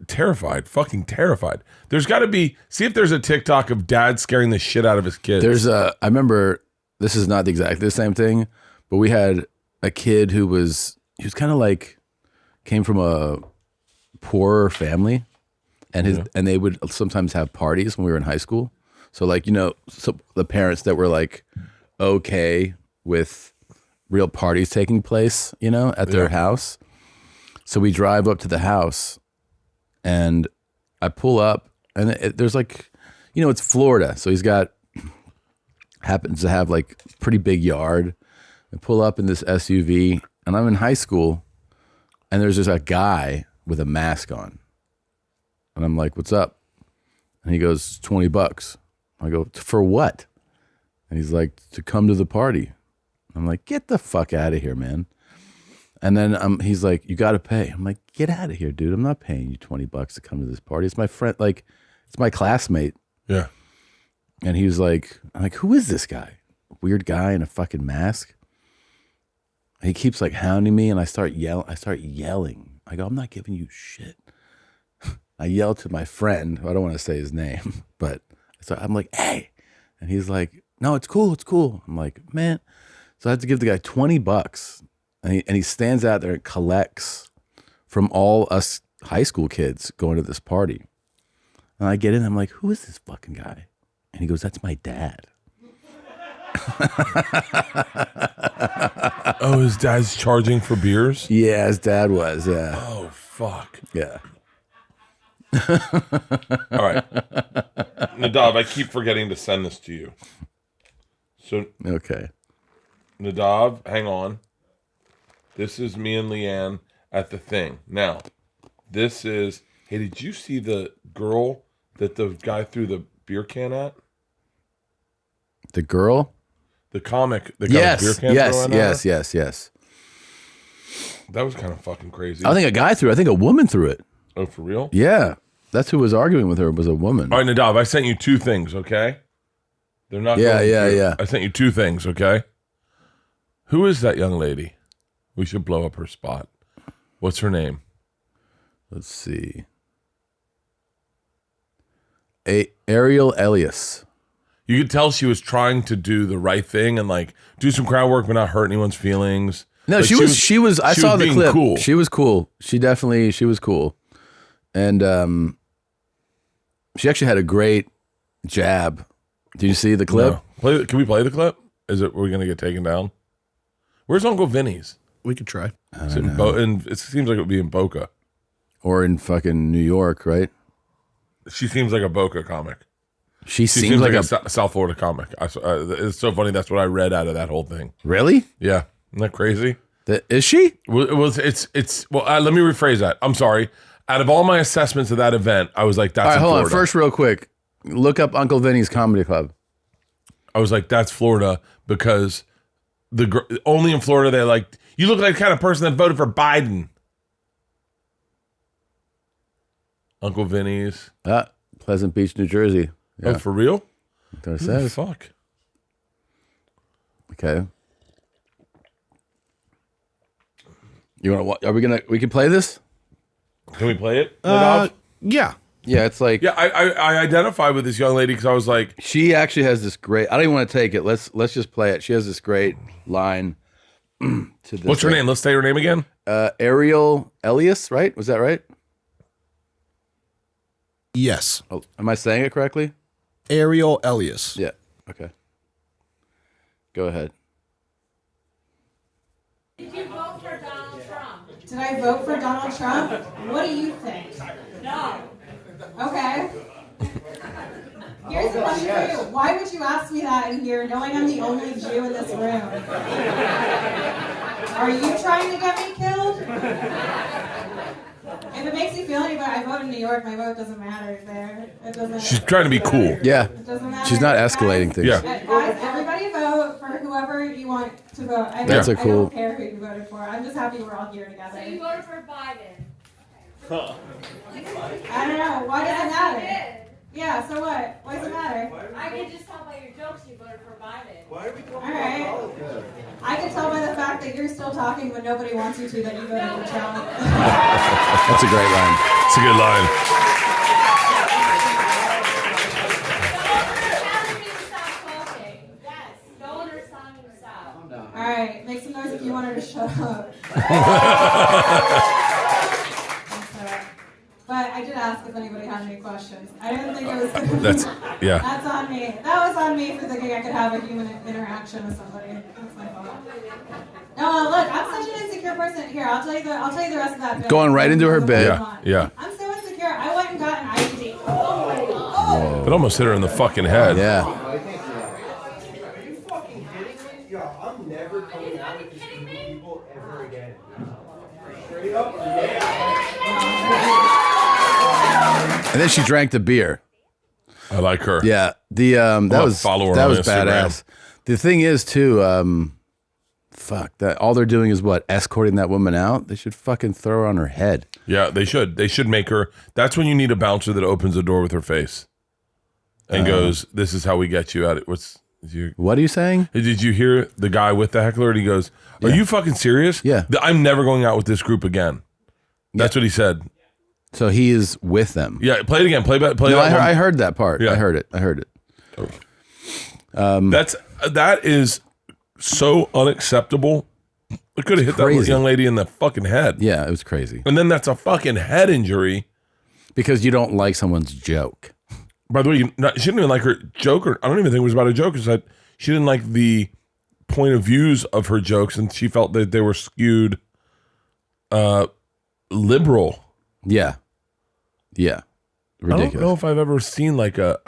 terrified, fucking terrified. There's got to be, see if there's a TikTok of dad scaring the shit out of his kids. I remember, this is not exactly the same thing, but we had a kid he was kind of like, came from a poorer family, and and they would sometimes have parties when we were in high school. So like, so the parents that were like, okay with real parties taking place, at their house. So we drive up to the house and I pull up and there's like, it's Florida. So happens to have like pretty big yard. I pull up in this SUV and I'm in high school and there's just a guy with a mask on. And I'm like, what's up? And he goes, $20. I go, for what? And he's like, to come to the party. I'm like, get the fuck out of here, man. And then he's like, you got to pay. I'm like, get out of here, dude. I'm not paying you $20 to come to this party. It's my friend, like, it's my classmate. Yeah. And he was like, I'm like, who is this guy? Weird guy in a fucking mask. And he keeps like hounding me and I start yelling. I go, I'm not giving you shit. I yell to my friend. I don't want to say his name, but I'm like, hey. And he's like, no, it's cool. It's cool. I'm like, man. So I had to give the guy $20. And he stands out there and collects from all us high school kids going to this party. And I get in, I'm like, who is this fucking guy? And he goes, that's my dad. Oh, his dad's charging for beers? Yeah, his dad was, yeah. Oh, fuck. Yeah. All right. Nadav, I keep forgetting to send this to you. So, okay. Nadav, hang on. This is me and Leanne at the thing. Now, this is, hey, did you see the girl that the guy threw the beer can at? The girl? The comic that got a beer can thrown at her? Yes. That was kind of fucking crazy. I don't think a guy threw it. I think a woman threw it. Oh, for real? Yeah. That's who was arguing with her, was a woman. All right, Nadav, I sent you two things, okay? They're not Yeah. I sent you two things, okay? Who is that young lady? We should blow up her spot. What's her name? Let's see. Ariel Elias. You could tell she was trying to do the right thing and like do some crowd work but not hurt anyone's feelings. No, like, she was I saw the clip. Cool. She was cool. She was cool. And she actually had a great jab. Did you see the clip? No. Can we play the clip? We're gonna get taken down? Where's Uncle Vinny's? We could try. It seems like it would be in Boca. Or in fucking New York, right? She seems like a Boca comic. She seems like a South Florida comic. It's so funny. That's what I read out of that whole thing. Really? Yeah. Isn't that crazy? Is she? Well, let me rephrase that. I'm sorry. Out of all my assessments of that event, I was like, that's all right, in hold Florida. on. First, real quick, look up Uncle Vinny's Comedy Club. I was like, that's Florida because only in Florida they're like, you look like the kind of person that voted for Biden. Uncle Vinny's. Pleasant Beach, New Jersey. Yeah. Oh, for real? That's what it says. Fuck. Okay. You want to? We can play this. Can we play it? Yeah. Yeah, it's like. Yeah, I identify with this young lady because I was like, she actually has this great. I don't even want to take it. Let's just play it. She has this great line. To this. What's her name? Let's say her name again. Ariel Elias, right? Was that right? Yes. Oh, am I saying it correctly? Ariel Elias. Yeah. Okay. Go ahead. Did you vote for Donald Trump? Did I vote for Donald Trump? What do you think? No. Okay. Here's the question for you. Why would you ask me that in here knowing I'm the only Jew in this room? Are you trying to get me killed? If it makes you feel any better, I vote in New York. My vote doesn't matter there. It doesn't. She's trying to be cool. Yeah. It doesn't matter. She's not escalating Guys, things. Yeah. Guys, everybody vote for whoever you want to vote. That's a I cool- don't care who you voted for. I'm just happy we're all here together. So you voted for Biden. I don't know. Why does it matter? Did. Yeah, so what? Why does it matter? I can just tell by your jokes you voted for Biden. Why are we talking Alright. about politics? I can tell by the fact that you're still talking when nobody wants you to that you voted for Trump. That's a great line. It's a good line. Telling me to stop talking. Yes. Don't understand me to stop. Alright, make some noise if you want her to shut up. But I did ask if anybody had any questions. I didn't think it was gonna be. That's yeah. That's on me. That was on me for thinking I could have a human interaction with somebody. That's my fault. No, look, I'm such an insecure person. Here, I'll tell you the rest of that bit. Going right into her bit. Yeah, yeah. I'm so insecure. I went and got an IUD. Oh. It almost hit her in the fucking head. Yeah. Are you fucking kidding me? Yo, I'm never coming out with this group of people ever again. Straight up, And then she drank the beer. I like her. Yeah. The that I'll was follow her that on was Instagram. badass. The thing is too, fuck that. All they're doing is what, escorting that woman out. They should fucking throw her on her head. Yeah, they should. They should make her. That's when you need a bouncer that opens the door with her face and goes, "This is how we get you out." What are you saying? Did you hear the guy with the heckler? And he goes, "Are you fucking serious? Yeah. I'm never going out with this group again." That's what he said. So he is with them. Yeah, play it again. Play No, that. I heard that part. Yeah. I heard it. That is so unacceptable. It could have hit that Crazy. young lady in the fucking head. Yeah, it was crazy. And then that's a fucking head injury. Because you don't like someone's joke. By the way, she didn't even like her joke. I don't even think it was about a joke. It's that she didn't like the point of views of her jokes, and she felt that they were skewed liberal. Yeah. Yeah. Ridiculous. I don't know if I've ever seen like a.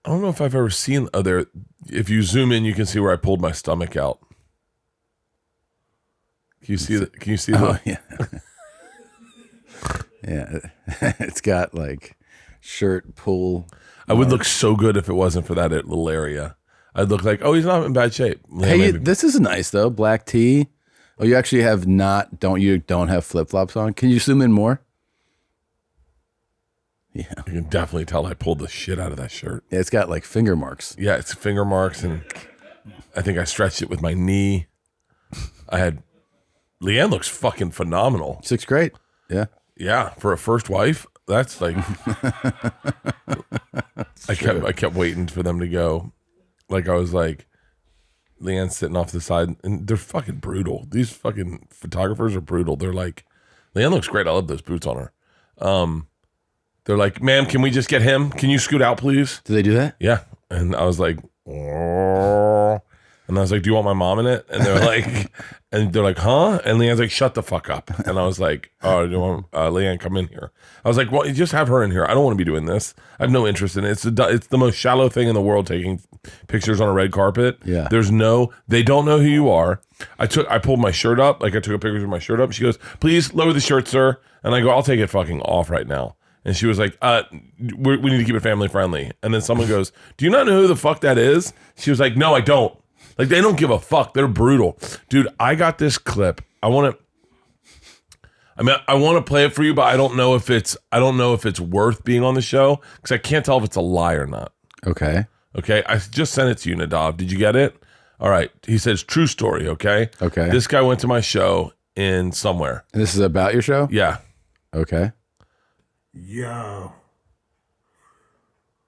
I don't know if I've ever seen other. If you zoom in, you can see where I pulled my stomach out. Can you see that? Can you see Oh, that? yeah. Yeah. It's got like shirt pull. I would look so good if it wasn't for that little area. I'd look like, oh, he's not in bad shape. Yeah, Hey, maybe. this is nice though. Black tee. Oh, you actually have don't have flip flops on? Can you zoom in more? Yeah. You can definitely tell I pulled the shit out of that shirt. Yeah, it's got like finger marks. Yeah, it's finger marks, and I think I stretched it with my knee. Leanne looks fucking phenomenal. She looks great. Yeah. Yeah, for a first wife, that's like. I kept waiting for them to go. Like I was like, Leanne's sitting off the side, and they're fucking brutal. These fucking photographers are brutal. They're like, Leanne looks great. I love those boots on her. They're like, ma'am, can we just get him? Can you scoot out, please? Do they do that? Yeah. And I was like, "Oh." And I was like, do you want my mom in it? And they're like, huh? And Leanne's like, shut the fuck up. And I was like, oh, do you want Leanne, come in here? I was like, well, you just have her in here. I don't want to be doing this. I have no interest in it. It's the most shallow thing in the world, taking pictures on a red carpet. Yeah. They don't know who you are. I pulled my shirt up. Like I took a picture of my shirt up. She goes, please lower the shirt, sir. And I go, I'll take it fucking off right now. And she was like, we need to keep it family friendly. And then someone goes, do you not know who the fuck that is? She was like, no, I don't. Like, they don't give a fuck. They're brutal. Dude, I got this clip. I want to play it for you, but I don't know if it's worth being on the show because I can't tell if it's a lie or not. Okay. Okay. I just sent it to you, Nadav. Did you get it? All right. He says, true story. Okay. Okay. This guy went to my show in somewhere. And this is about your show? Yeah. Okay. Yo,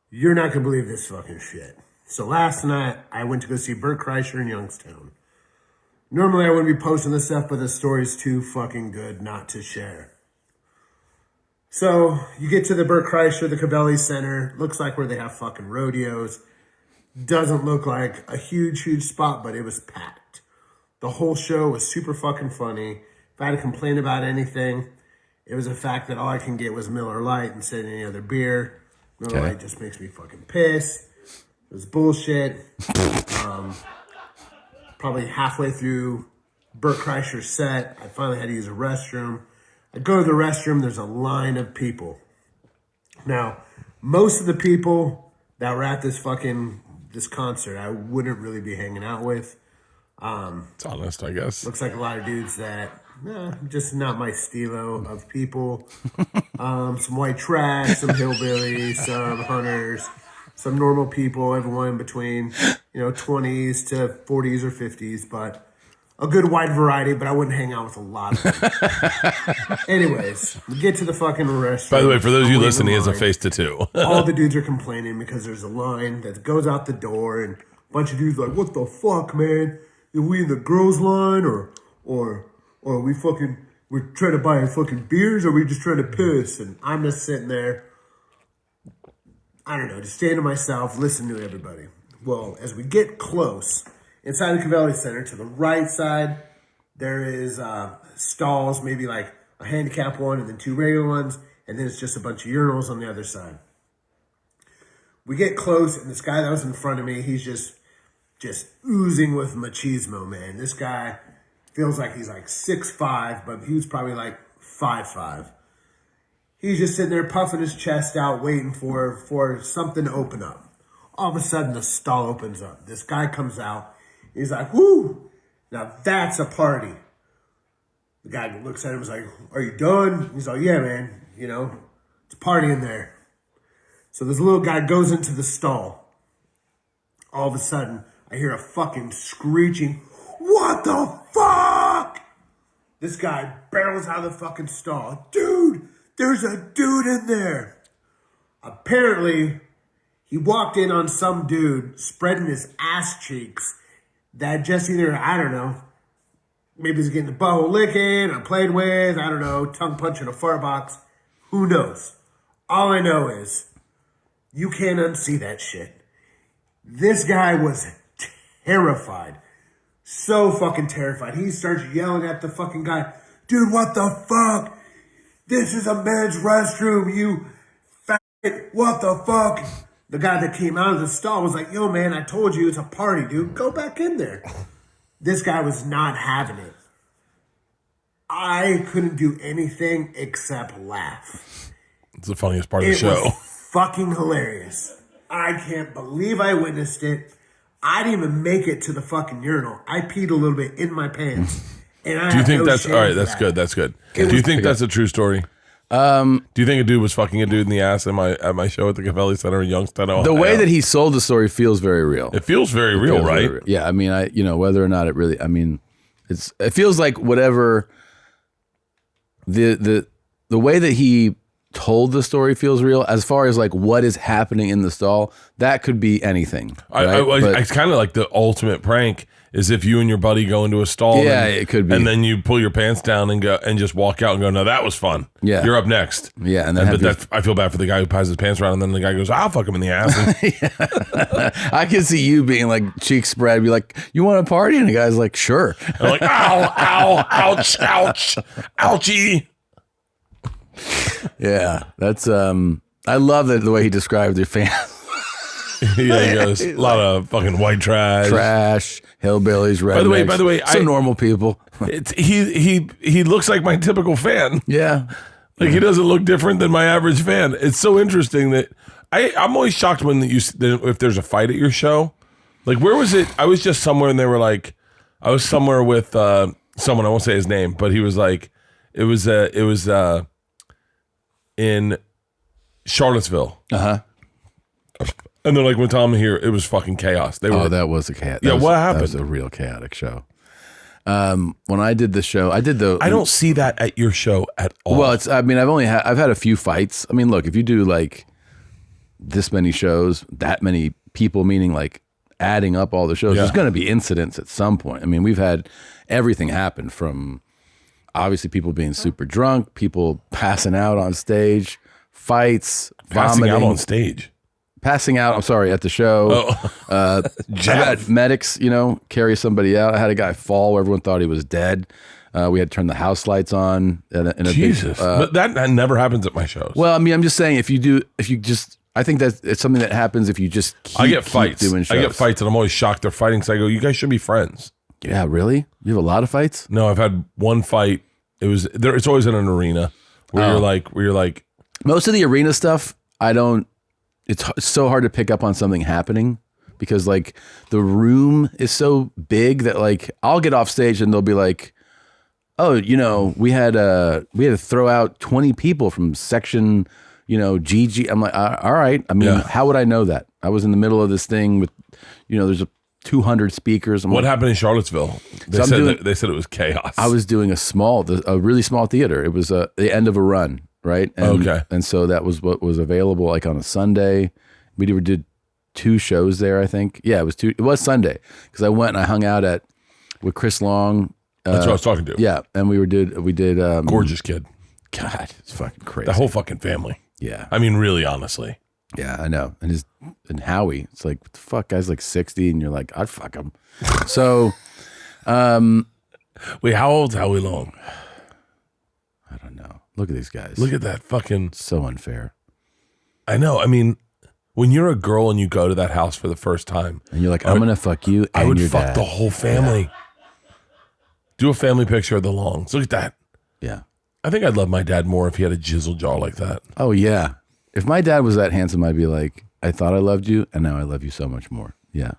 you're not gonna believe this fucking shit. So last night, I went to go see Bert Kreischer in Youngstown. Normally, I wouldn't be posting this stuff, but the story's too fucking good not to share. So, you get to the Bert Kreischer, the Cabelli Center. Looks like where they have fucking rodeos. Doesn't look like a huge, huge spot, but it was packed. The whole show was super fucking funny. If I had to complain about anything, It was a fact that all I can get was Miller Lite instead of any other beer. Miller Lite just makes me fucking pissed. It was bullshit. Probably halfway through Bert Kreischer's set, I finally had to use a restroom. I go to the restroom, there's a line of people. Now, most of the people that were at this concert, I wouldn't really be hanging out with. It's honest, I guess. Looks like a lot of dudes that, just not my stilo of people. Some white trash, some hillbillies, some hunters, some normal people, everyone in between, 20s to 40s or 50s, but a good wide variety, but I wouldn't hang out with a lot of them. Anyways, we get to the fucking restaurant. By the way, for those of you listening, he has a face tattoo. All the dudes are complaining because there's a line that goes out the door, and a bunch of dudes are like, what the fuck, man? Are we in the girls' line, or are we we're trying to buy fucking beers, or are we just trying to piss? And I'm just sitting there, I don't know, just staying to myself, listening to everybody. Well, as we get close, inside the Comedic Center, to the right side, there is stalls, maybe like a handicap one and then 2 regular ones, and then it's just a bunch of urinals on the other side. We get close, and this guy that was in front of me, he's just oozing with machismo, man. This guy feels like he's like 6'5", but he was probably like 5'5". He's just sitting there puffing his chest out, waiting for something to open up. All of a sudden, the stall opens up. This guy comes out. He's like, whoo, now that's a party. The guy looks at him and is like, are you done? He's like, yeah, man, it's a party in there. So this little guy goes into the stall. All of a sudden, I hear a fucking screeching, what the fuck? This guy barrels out of the fucking stall. Dude, there's a dude in there. Apparently, he walked in on some dude spreading his ass cheeks that just either, I don't know, maybe he's getting the butthole licking or played with, I don't know, tongue punching a fart box. Who knows? All I know is you can't unsee that shit. This guy was terrified. So fucking terrified. He starts yelling at the fucking guy, dude, what the fuck? This is a men's restroom, you faggot. What the fuck? The guy that came out of the stall was like, yo, man, I told you it's a party, dude. Go back in there. This guy was not having it. I couldn't do anything except laugh. It's the funniest part of the show. It was fucking hilarious. I can't believe I witnessed it. I didn't even make it to the fucking urinal. I peed a little bit in my pants. And I Do you think no that's shame all right? for That's that. good. That's good. Do you think that's a true story? Do you think a dude was fucking a dude in the ass at my show at the Comedic Center in Youngstown, Ohio? The way that he sold the story feels very real. it feels very real, Feels right? very real. Yeah, I mean, whether or not it really, I mean, it feels like whatever the way that he told the story feels real. As far as like what is happening in the stall, that could be anything. Right? I kind of like the ultimate prank is if you and your buddy go into a stall. Yeah, it could be. And then you pull your pants down and go and just walk out and go, no, that was fun. Yeah. You're up next. Yeah, and then have your- I feel bad for the guy who passes his pants around and then the guy goes, I'll fuck him in the ass. And I can see you being like cheeks spread, be like, "You want to party?" And the guy's like, "Sure." I'm like, ow, ow, ouch, ouch, ouchie. Yeah, that's I love the way he described their fans. Yeah, he goes, a lot of fucking white trash. Hillbillies, rednecks. By the way, some normal people. He looks like my typical fan. Yeah, Like he doesn't look different than my average fan. It's so interesting that I'm always shocked when if there's a fight at your show. Like where was it? I was just somewhere and they were like, I was somewhere with someone, I won't say his name, but he was like, it was in Charlottesville. And they're like, when Tom here, it was fucking chaos. They were. that was a chaos. Yeah, what happened? That was a real chaotic show. When I did the show, I don't see that at your show at all. Well, I've had a few fights. I mean, look, if you do like this many shows, that many people, meaning like adding up all the shows, there's going to be incidents at some point. I mean, we've had everything happen from obviously people being super drunk, people passing out on stage, fights, passing vomiting. out on stage. passing out. I'm sorry, at the show. I've had medics, carry somebody out. I had a guy fall where everyone thought he was dead. We had to turn the house lights on. Jesus, but that never happens at my shows. Well, I mean, I'm just saying, I think that it's something that happens if you just I get fights. doing shows. I get fights, and I'm always shocked they're fighting. So I go, you guys should be friends. Yeah, really? You have a lot of fights? No, I've had one fight. It's always in an arena where you're like. Most of the arena stuff, it's so hard to pick up on something happening because like the room is so big that like I'll get off stage and they'll be like, oh, we had to throw out 20 people from section, GG. I'm like, all right. I mean, how would I know that? I was in the middle of this thing with, there's 200 speakers. What happened in Charlottesville? They said it was chaos. I was doing a really small theater. It was the end of a run, right? And so that was what was available like on a Sunday. We did 2 shows there, I think. Yeah, it was Sunday because I went and I hung out with Chris Long. That's what I was talking to. Yeah, and we did gorgeous kid. God, it's fucking crazy. The whole fucking family. Yeah. I mean, really, honestly. Yeah, I know. And Howie, it's like, what the fuck, guy's like 60, and you're like, I'd fuck him. So, wait, how old's Howie Long? I don't know. Look at these guys. Look at that fucking. So unfair. I know. I mean, when you're a girl and you go to that house for the first time, and you're like, I'm gonna fuck you. And I would your fuck dad. the whole family. Yeah. Do a family picture of the Longs. Look at that. Yeah. I think I'd love my dad more if he had a jizzle jaw like that. Oh yeah. If my dad was that handsome, I'd be like, I thought I loved you, and now I love you so much more. Yeah.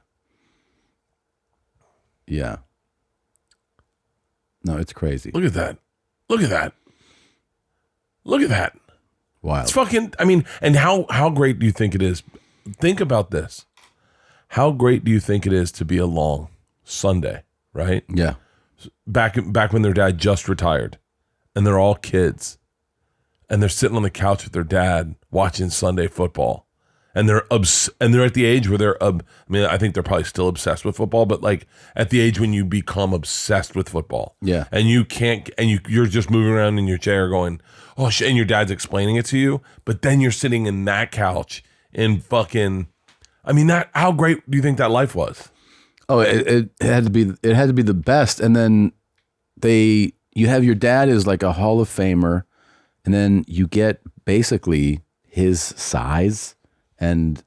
Yeah. No, it's crazy. Look at that. Look at that. Look at that. Wild. It's fucking, I mean, and how great do you think it is? Think about this. How great do you think it is to be a Long Sunday, right? Yeah. Back when their dad just retired and they're all kids and they're sitting on the couch with their dad watching Sunday football and they're at the age where they're I think they're probably still obsessed with football, but like at the age when you become obsessed with football. Yeah. And you can't, and you're just moving around in your chair going, oh shit, and your dad's explaining it to you, but then you're sitting in that couch in fucking, I mean, how great do you think that life was? Oh, it had to be the best. And then you have your dad is like a Hall of Famer, and then you get basically his size and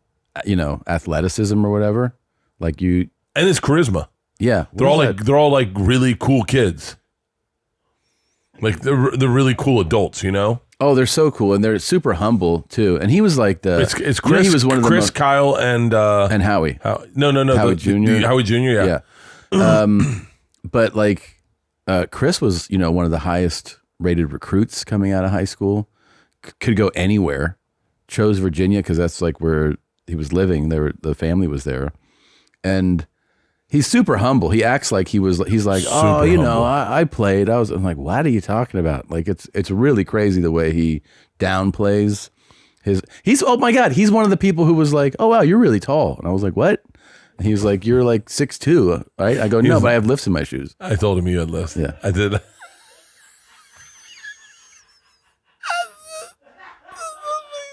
athleticism or whatever. Like and his charisma. Yeah. They're all like really cool kids. Like they're really cool adults, Oh, they're so cool, and they're super humble too. And he was like it's Chris. He was one of Chris, Kyle, and Howie. No. Howie Jr. Howie Jr. Yeah. But like Chris was, one of the highest rated recruits coming out of high school. Could go anywhere. Chose Virginia because that's like where he was living. The family was there, and he's super humble. He acts like he's like, I played. I'm like, what are you talking about? Like it's really crazy the way he downplays oh my God, he's one of the people who was like, oh wow, you're really tall. And I was like, what? And he was like, you're like 6'2", right? I go, no, but I have lifts in my shoes. I told him you had lifts. Yeah. I did. He's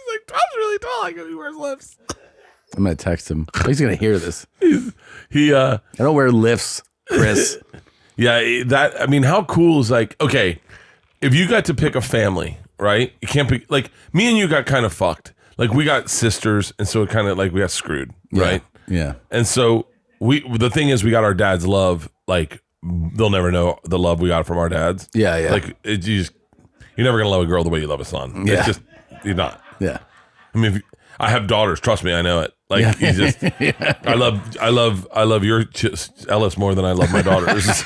like, Tom's really tall. I go, he wears lifts. I'm gonna text him. He's gonna hear this. I don't wear lifts, Chris. Yeah, I mean, how cool is like, okay, if you got to pick a family, right? You can't pick, like, me and you got kind of fucked. Like, we got sisters, and so it kind of, like, we got screwed, right? Yeah. And so, the thing is, we got our dad's love, like, they'll never know the love we got from our dads. Yeah, yeah. Like, you're never going to love a girl the way you love a son. Yeah. It's just, you're not. Yeah. I mean, I have daughters, trust me, I know it. Like, he's just, I love your Ellis more than I love my daughters.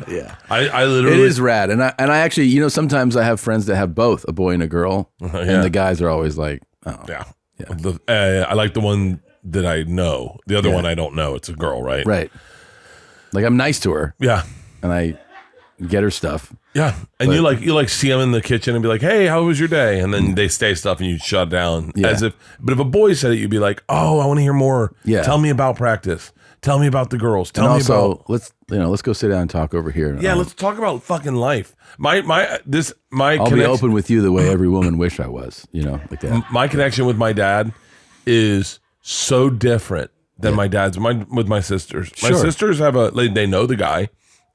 Yeah. I literally. It is rad. And I actually, sometimes I have friends that have both a boy and a girl. And the guys are always like, oh. Yeah. I like the one that I know. The other one I don't know. It's a girl, right? Right. Like I'm nice to her. Yeah. And get her stuff. Yeah, and you like see them in the kitchen and be like, "Hey, how was your day?" And then they say stuff and you shut down as if. But if a boy said it, you'd be like, "Oh, I want to hear more. Yeah. Tell me about practice. Tell me about the girls. Tell And me also, about." let's go sit down and talk over here. Yeah, let's talk about fucking life. My I'll be open with you the way every woman wish I was. Like that. My connection with my dad is so different than my dad's. With my sisters. My sisters have they know the guy,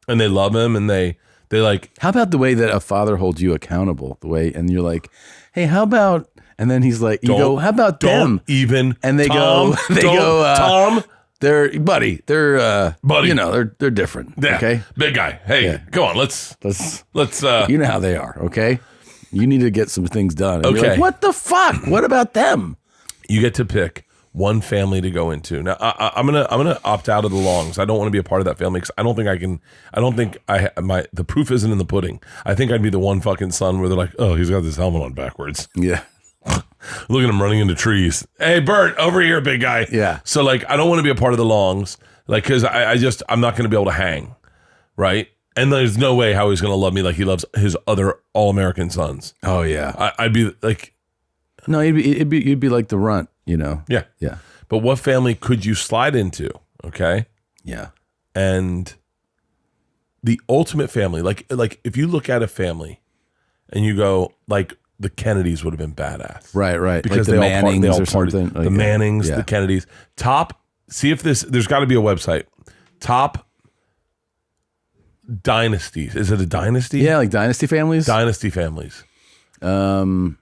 and they love him, and they like. How about the way that a father holds you accountable? The way, and you're like, hey, how about? And then he's like, you go, how about them? Even. And they Tom, go, Tom. They're buddy. They're buddy. They're different. Yeah, okay, big guy. Hey, come on, let's. You know how they are. Okay, you need to get some things done. And you're Okay. like, what the fuck? What about them? You get to pick one family to go into. Now, I'm gonna opt out of the Longs. I don't want to be a part of that family because I don't think I can. I don't think the proof isn't in the pudding. I think I'd be the one fucking son where they're like, oh, he's got this helmet on backwards. Yeah. Look at him running into trees. Hey, Bert, over here, big guy. Yeah. So like, I don't want to be a part of the Longs, like, because I'm not going to be able to hang, right? And there's no way how he's going to love me like he loves his other all-American sons. Oh yeah. I'd be like, No, you'd be like the runt. yeah. Yeah. But what family could you slide into? Okay. Yeah. And the ultimate family, like if you look at a family and you go, like, the Kennedys would have been badass. Right. Because like the they Mannings all or something. the Mannings, yeah. the Kennedys. See if there's got to be a website. Top dynasties. Is it a dynasty? Yeah, like dynasty families. Dynasty families. Prince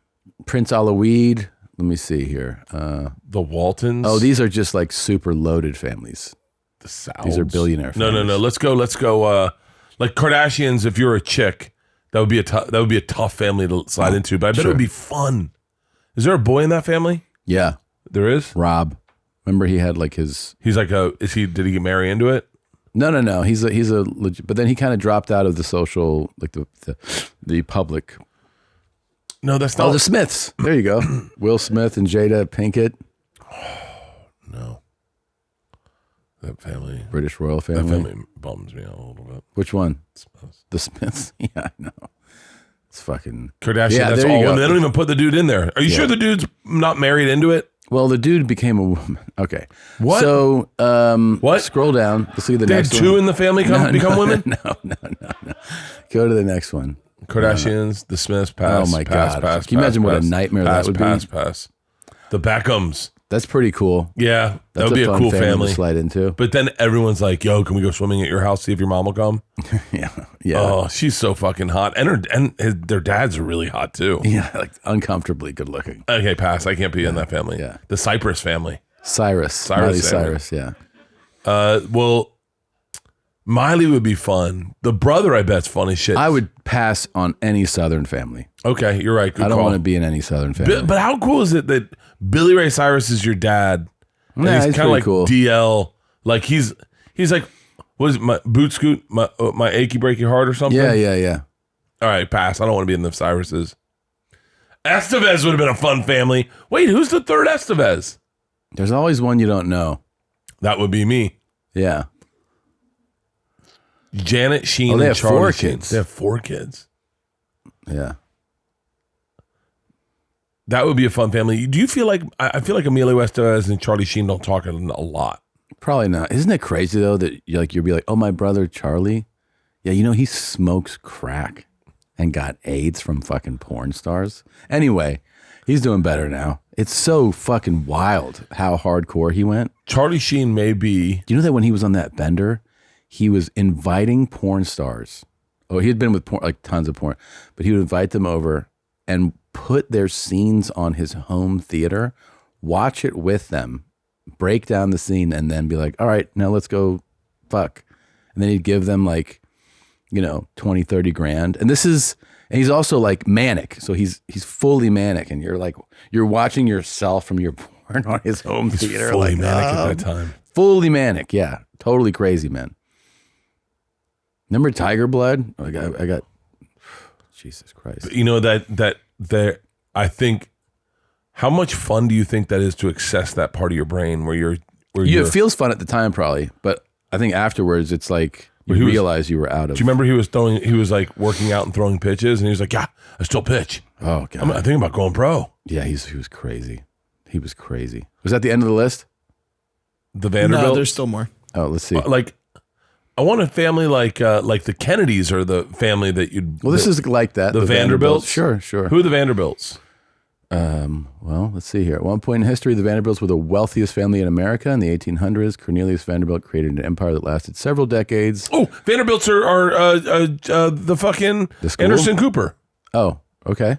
Alaouid. Let me see here. The Waltons. Oh, these are just like super loaded families. the Souths. These are billionaire families. No. Let's go. Like Kardashians. If you're a chick, that would be a tough family to slide into. But I bet it would be fun. Is there a boy in that family? Yeah, There is. Rob. Remember he had like his. He's like did he get married into it? No. He's a legit, but then he kind of dropped out of the social, like the public. No, that's not. Oh, the Smiths. There you go. Will Smith and Jada Pinkett. No. That family. British royal That family. family bums me out a little bit. Which one? Smiths. The Smiths. Yeah, I know. It's fucking Kardashian. Yeah, That's there all you go. women. They don't even put the dude in there. Are you sure the dude's not married into it? Well, the dude became a woman. Okay. What? So, What? Scroll down. Let's see the They had next two one. in the family become women. No. Go to the next one. Kardashians, the Smiths, pass. Oh my pass, God. Pass, Can you imagine what a pass, nightmare pass, that would pass, be? Pass. The Beckhams. That's pretty cool. Yeah, that That's would be a fun cool to family. slide into. But then everyone's like, "Yo, can we go swimming at your house? See if your mom will come." Yeah. Oh, she's so fucking hot, and their dads are really hot too. Yeah, like uncomfortably good looking. Okay, pass. I can't be in that family. Yeah. The Cypress family. Cyrus. Miley Miley Cyrus. Cyrus, yeah. Well, Miley would be fun. The brother, I bet's fun as shit. I would pass on any Southern family. Okay, you're right. Good I don't call. want to be in any Southern family. But how cool is it that Billy Ray Cyrus is your dad? And Yeah, he's he's kind of pretty like cool. DL. Like he's like, what is it, my boot scoot, my achy breaky heart or something? Yeah. All right, pass. I don't want to be in the Cyruses. Estevez would have been a fun family. Wait, who's the third Estevez? There's always one you don't know. That would be me. Yeah. Janet Sheen. Oh, they and have Charlie 4 Sheen. kids. They have 4 kids. Yeah. That would be a fun family. Do you feel like I feel like Emilio Estevez and Charlie Sheen don't talk a lot? Probably not. Isn't it crazy though that you'll be like, oh, my brother Charlie? Yeah, he smokes crack and got AIDS from fucking porn stars. Anyway, he's doing better now. It's so fucking wild how hardcore he went. Charlie Sheen may be. Do you know that when he was on that bender, he was inviting porn stars. Oh, he had been with porn, like tons of porn, but he would invite them over and put their scenes on his home theater, watch it with them, break down the scene, and then be like, all right, now let's go fuck. And then he'd give them like, 20, 30 grand. And he's also like manic. So he's fully manic. And you're watching yourself from your porn on his home theater. Fully like, manic at that time. Fully manic. Yeah. Totally crazy, man. Remember Tiger Blood? I got Jesus Christ. You know that there. I think. How much fun do you think that is to access that part of your brain where you're? It feels fun at the time, probably, but I think afterwards it's like You realize you were out of. Do you remember he was like working out and throwing pitches, and he was like, "Yeah, I still pitch. Oh God, I'm thinking about going pro." Yeah, he was crazy. He was crazy. Was that the end of the list? The Vanderbilt. No, there's still more. Oh, let's see. Like, I want a family like the Kennedys are the family that you'd. Well, this is like that. The Vanderbilts. Sure. Who are the Vanderbilts? Well, let's see here. At one point in history, the Vanderbilts were the wealthiest family in America. In the 1800s, Cornelius Vanderbilt created an empire that lasted several decades. Oh, Vanderbilts are the fucking school? Anderson Cooper. Oh, okay.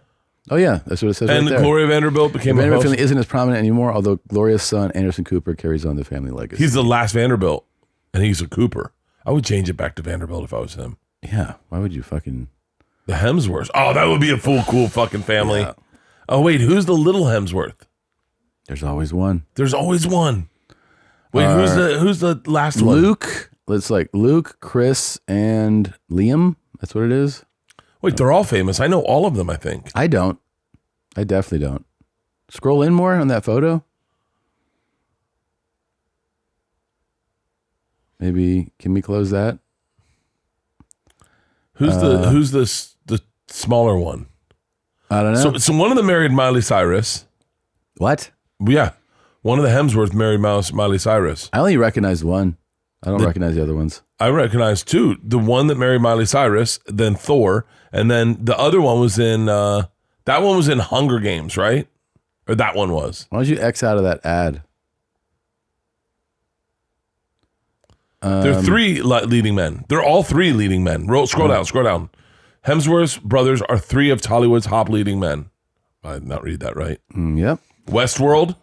Oh, yeah. That's what it says And right there. Gloria Vanderbilt became The a Vanderbilt host. family isn't as prominent anymore, although Gloria's son, Anderson Cooper, carries on the family legacy. He's the last Vanderbilt, and he's a Cooper. I would change it back to Vanderbilt if I was him. Yeah. Why would you fucking... The Hemsworths. Oh, that would be a cool fucking family. Yeah. Oh, wait, who's the little Hemsworth? There's always one. There's always one. Wait, who's the last one? Luke. It's like Luke, Chris, and Liam. That's what it is. Wait, they're all famous. I know all of them, I think. I don't. I definitely don't. Scroll in more on that photo. Maybe, can we close that? Who's the smaller one? I don't know. So one of them married Miley Cyrus. What? Yeah. One of the Hemsworth married Miley Cyrus. I only recognize one. I don't recognize the other ones. I recognize two. The one that married Miley Cyrus, then Thor, and then the other one was in that one was in Hunger Games, right? Or that one was. Why don't you X out of that ad? There are three leading men. They're all three leading men. Scroll down. Hemsworth's brothers are three of Hollywood's top leading men. I did not read that right. Yep. Westworld.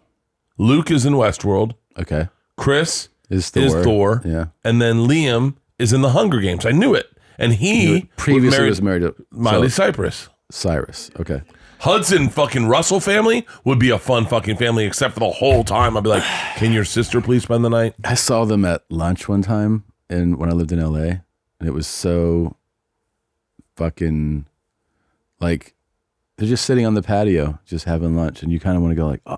Luke is in Westworld. Okay. Chris Is is Thor. Yeah. And then Liam is in the Hunger Games. I knew it. And he Previously was married to Miley Cyrus. Cyrus. Okay. Hudson fucking Russell family would be a fun fucking family, except for the whole time I'd be like, can your sister please spend the night? I saw them at lunch one time when I lived in LA, and it was so fucking like they're just sitting on the patio, just having lunch, and you kind of want to go like, oh,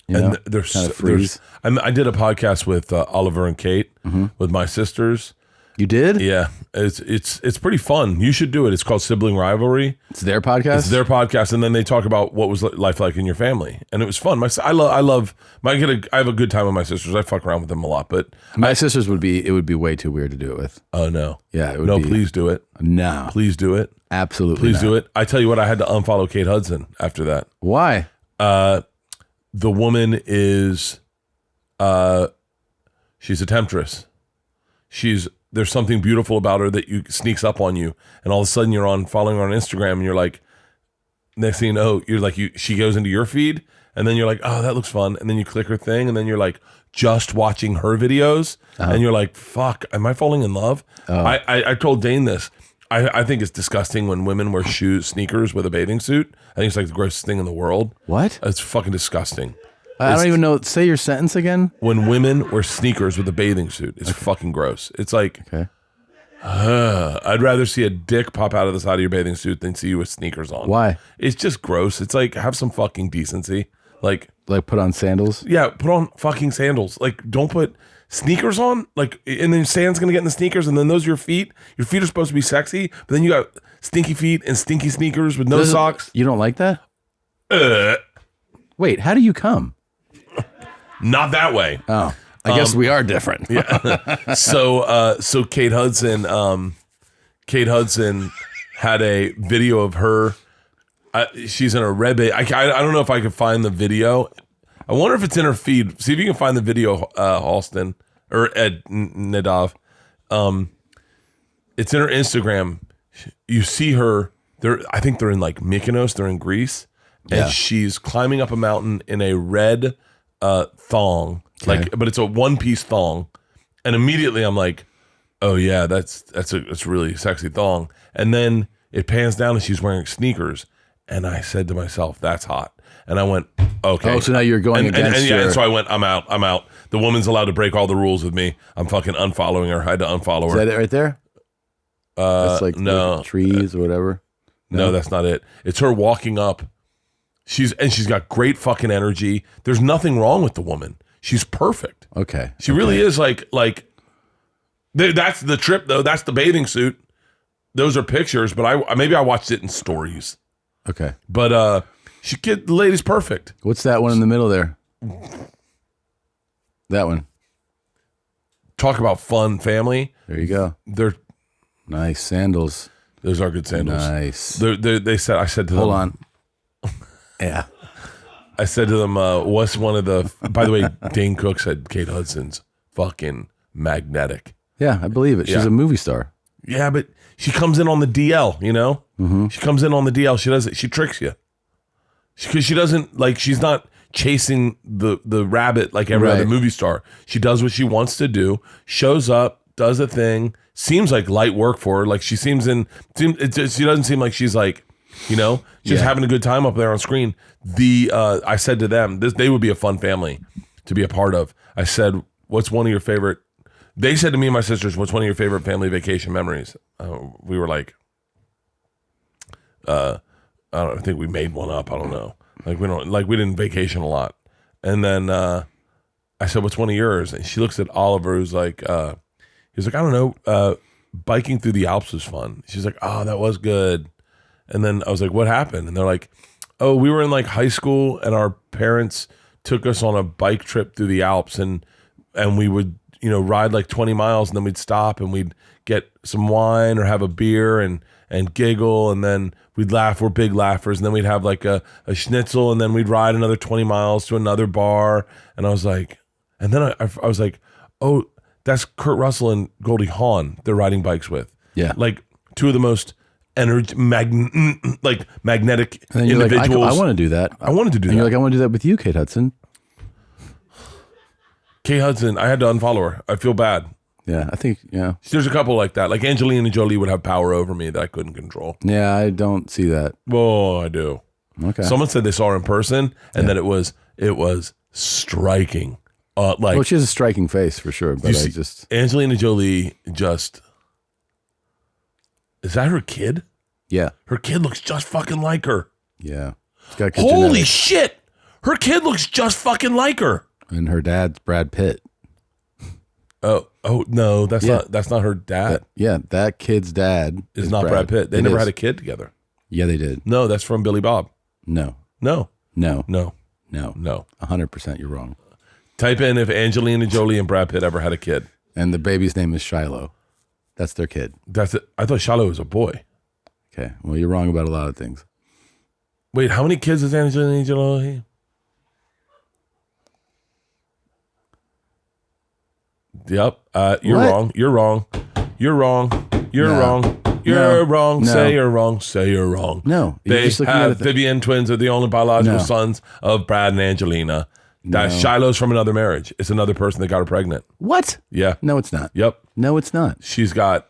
you know, there's kind of freeze. I did a podcast with Oliver and Kate with my sisters. You did? Yeah, it's pretty fun. You should do it. It's called Sibling Rivalry. It's their podcast. It's their podcast, and then they talk about what was life like in your family, and it was fun. I have a good time with my sisters. I fuck around with them a lot, but My sisters would be. It would be way too weird to do it with. oh no, Yeah, it would no, be. please do it. No, Please do it. absolutely. Please do it. I tell you what, I had to unfollow Kate Hudson after that. Why? The woman is, she's a temptress. There's something beautiful about her that sneaks up on you, and all of a sudden you're following her on Instagram, and you're like, next thing you know, she goes into your feed, and then you're like, oh, that looks fun, and then you click her thing, and then you're like just watching her videos, and you're like, fuck, am I falling in love? I told Dane this. I think it's disgusting when women wear sneakers with a bathing suit. I think it's like the grossest thing in the world. What? It's fucking disgusing. I don't even know. Say your sentence again. When women wear sneakers with a bathing suit, it's fucking gross. It's like, Okay. I'd rather see a dick pop out of the side of your bathing suit than see you with sneakers on. Why? It's just gross. It's like, have some fucking decency. Like Put on sandals. yeah, put on fucking sandals. Like, don't put sneakers on. Like, and then sand's gonna get in the sneakers, and then those are your feet. Your feet are supposed to be sexy, but then you got stinky feet and stinky sneakers with no socks. You don't like that? Wait, how do you come? Not that way. Oh, I guess we are different. So Kate Hudson had a video of her. She's in a red bait. I don't know if I can find the video. I wonder if it's in her feed. See if you can find the video, Halston or Ed Nadav. It's in her Instagram. You see her. I think they're in like Mykonos. They're in Greece, and she's climbing up a mountain in a red thong, but it's a one-piece thong. And immediately I'm like, oh yeah, that's a really sexy thong. And then it pans down and she's wearing sneakers. And I said to myself, that's hot. And I went, okay. Oh, so now you're going against and so I went, I'm out. The woman's allowed to break all the rules with me. I'm fucking unfollowing her. I had to unfollow her. Is that it right there? That's like no. the trees or whatever. No, that's not it. It's her walking up. She's got great fucking energy. There's nothing wrong with the woman. She's perfect. Okay. She really is like That's the trip though. That's the bathing suit. Those are pictures, but maybe I watched it in stories. Okay. But the lady's perfect. What's that one in the middle there? That one. Talk about fun family. There you go. They're Nice sandals. Those are good sandals. Nice. I said to them. Hold on. Yeah. I said to them, what's one of the, by the way, Dane Cook said Kate Hudson's fucking magnetic. Yeah, I believe it. She's Yeah. a movie star. Yeah, but she comes in on the DL, you know? Mm-hmm. She comes in on the DL. She does it. She tricks you. Because she doesn't, like, she's not chasing the rabbit like every other movie star. She does what she wants to do, shows up, does a thing, seems like light work for her. Like, she she doesn't seem like she's like, you know, just having a good time up there on screen. I said to them, they would be a fun family to be a part of. I said, what's one of your favorite, they said to me and my sisters, what's one of your favorite family vacation memories? We were like, I think we made one up. I don't know. We didn't vacation a lot. And then I said, what's one of yours? And she looks at Oliver, who's like, I don't know, biking through the Alps was fun. She's like, oh, that was good. And then I was like, what happened? And they're like, oh, we were in like high school and our parents took us on a bike trip through the Alps and we would, you know, ride like 20 miles and then we'd stop and we'd get some wine or have a beer and giggle and then we'd laugh. We're big laughers. And then we'd have like a schnitzel and then we'd ride another 20 miles to another bar. And I was like, and then I was like, oh, that's Kurt Russell and Goldie Hawn they're riding bikes with. Yeah. Like two of the most magnetic And then you're individuals. like, I want to do that. I wanted to do And that. you're like, I want to do that with you, Kate Hudson. Kate Hudson, I had to unfollow her. I feel bad. Yeah, I think, yeah. There's a couple like that. Like Angelina Jolie would have power over me that I couldn't control. Yeah, I don't see that. Oh, I do. Okay. Someone said they saw her in person and that it was striking. Well, she has a striking face for sure, but Angelina Jolie just, is that her kid? Yeah. Her kid looks just fucking like her. Yeah. She's got good Holy genetics. shit. Her kid looks just fucking like her. And her dad's Brad Pitt. Oh no, that's not her dad. That kid's dad is not Brad Pitt. They never had a kid together. Yeah, they did. No, that's from Billy Bob. No. 100% you're wrong. Type in if Angelina Jolie and Brad Pitt ever had a kid. And the baby's name is Shiloh. That's their kid. That's it. I thought Shiloh was a boy. Okay. Well, you're wrong about a lot of things. Wait, how many kids is Angelina Jolie? Yep. You're What? wrong. You're wrong. You're wrong. You're No. wrong. You're No. wrong. No. Say you're wrong. Say you're wrong. No. You're They just looking at have it Vivian twins are the only biological No. sons of Brad and Angelina. That No. Shiloh's from another marriage. It's another person that got her pregnant. What? Yeah. No, it's not. Yep. No, it's not. She's got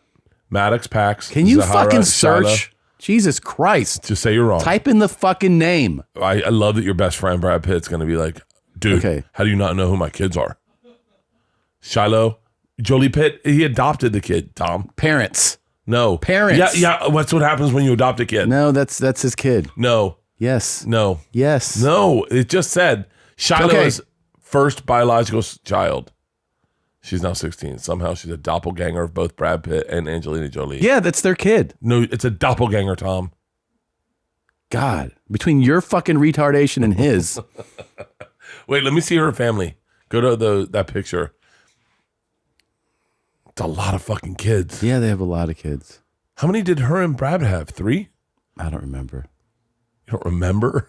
Maddox, Pax. Can you Zahara, fucking Shiloh. search? Jesus Christ. Just say you're wrong. Type in the fucking name. I love that your best friend Brad Pitt's going to be like, dude, Okay. how do you not know who my kids are? Shiloh, Jolie Pitt, he adopted the kid, Tom. Parents. No. Parents. Yeah, that's what happens when you adopt a kid. No, that's his kid. No. Yes. No. Yes. No. It just said Shiloh's first biological child. She's now 16. Somehow she's a doppelganger of both Brad Pitt and Angelina Jolie. Yeah, that's their kid. No, it's a doppelganger, Tom. God. Between your fucking retardation and his. Wait, let me see her family. Go to that picture. It's a lot of fucking kids. Yeah, they have a lot of kids. How many did her and Brad have? 3? I don't remember. You don't remember?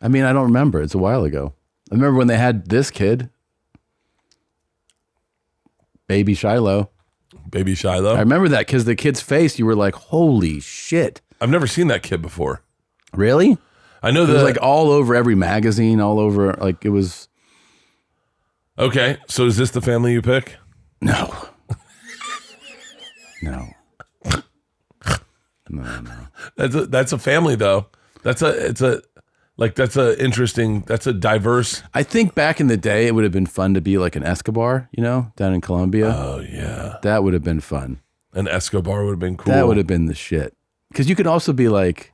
I mean, I don't remember. It's a while ago. I remember when they had this kid. Baby Shiloh. Baby Shiloh? I remember that because the kid's face, you were like, holy shit. I've never seen that kid before. Really? I know It that. was like all over every magazine, all over. Like it was. Okay, so is this the family you pick? No. No. No. That's a family though. That's a diverse. I think back in the day, it would have been fun to be like an Escobar, you know, down in Colombia. Oh yeah, That would have been fun. an Escobar would have been cool. That would have been the shit. Because you could also be like,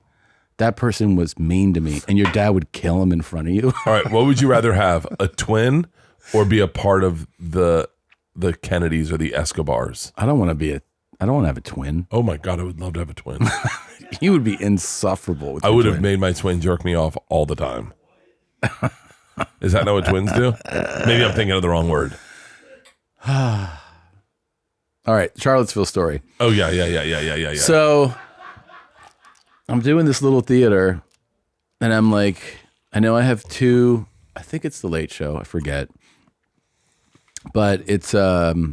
that person was mean to me, and your dad would kill him in front of you. All right, what would you rather have, a twin or be a part of the the Kennedys or the Escobars. I don't want to have a twin. Oh my God, I would love to have a twin. You would be insufferable with I your would have twin. made my twin jerk me off all the time. Is that not what twins do? Maybe I'm thinking of the wrong word. All right, Charlottesville story. Oh yeah. So I'm doing this little theater, and I'm like, I know I have two. I think it's the Late Show. I forget, but it's like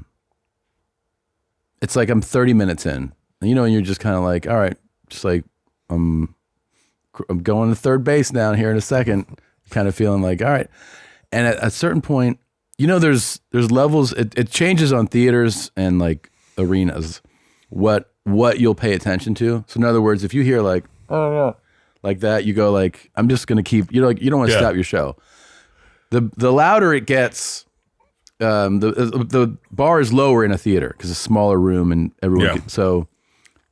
I'm 30 minutes in, and and you're just kind of like, all right, just like I'm going to third base down here in a second, kind of feeling like, all right. And at a certain point, there's levels. It changes on theaters and like arenas, what you'll pay attention to. So in other words, if you hear like, oh yeah, like that, you go like, I'm just gonna keep. You don't want to stop your show. The louder it gets, the bar is lower in a theater because it's a smaller room and everyone. So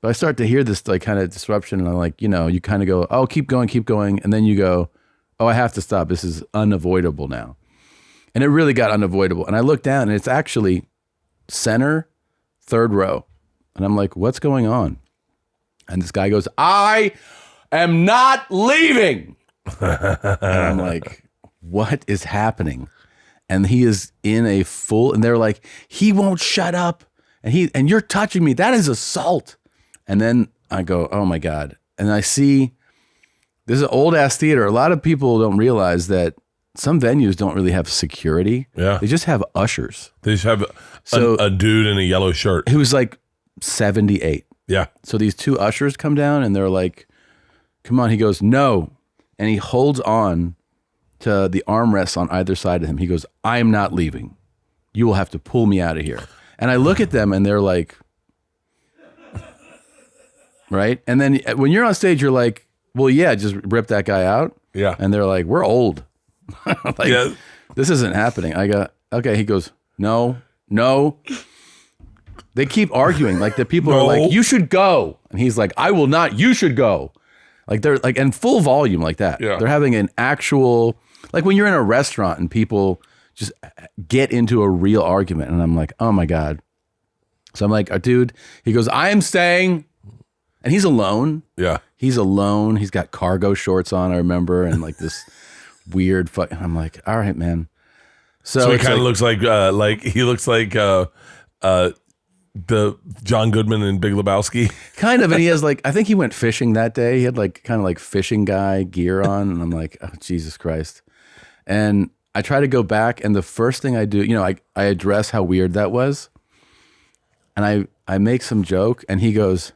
I start to hear this like kind of disruption, and I'm like, you kind of go, oh, keep going, and then you go, oh, I have to stop. This is unavoidable now. And it really got unavoidable. And I look down, and it's actually center, third row. And I'm like, what's going on? And this guy goes, I am not leaving. And I'm like, what is happening? And he is in a full, and they're like, he won't shut up. And you're touching me. That is assault. And then I go, oh my God. And I see, this is an old ass theater. A lot of people don't realize that some venues don't really have security. Yeah. They just have ushers. They just have a dude in a yellow shirt who's like 78. Yeah. So these two ushers come down and they're like, come on. He goes, no. And he holds on to the armrests on either side of him. He goes, I am not leaving. You will have to pull me out of here. And I look at them and they're like, right? And then when you're on stage, you're like, well, yeah, just rip that guy out. Yeah. And they're like, we're old. This isn't happening. I go, okay. He goes, no. They keep arguing. Like the people are like, you should go. And he's like, I will not. You should go. Like they're like in full volume like that. Yeah. They're having an actual, like when you're in a restaurant and people just get into a real argument. And I'm like, oh my God. So I'm like, dude, he goes, I am staying. And he's alone. Yeah. He's alone. He's got cargo shorts on, I remember, and like this weird fuck. I'm like, all right, man. So he kind of looks like he looks like the John Goodman in Big Lebowski. Kind of, and he has like, I think he went fishing that day. He had like kind of like fishing guy gear on, and I'm like, oh, Jesus Christ. And I try to go back, and the first thing I do, I address how weird that was, and I make some joke, and he goes,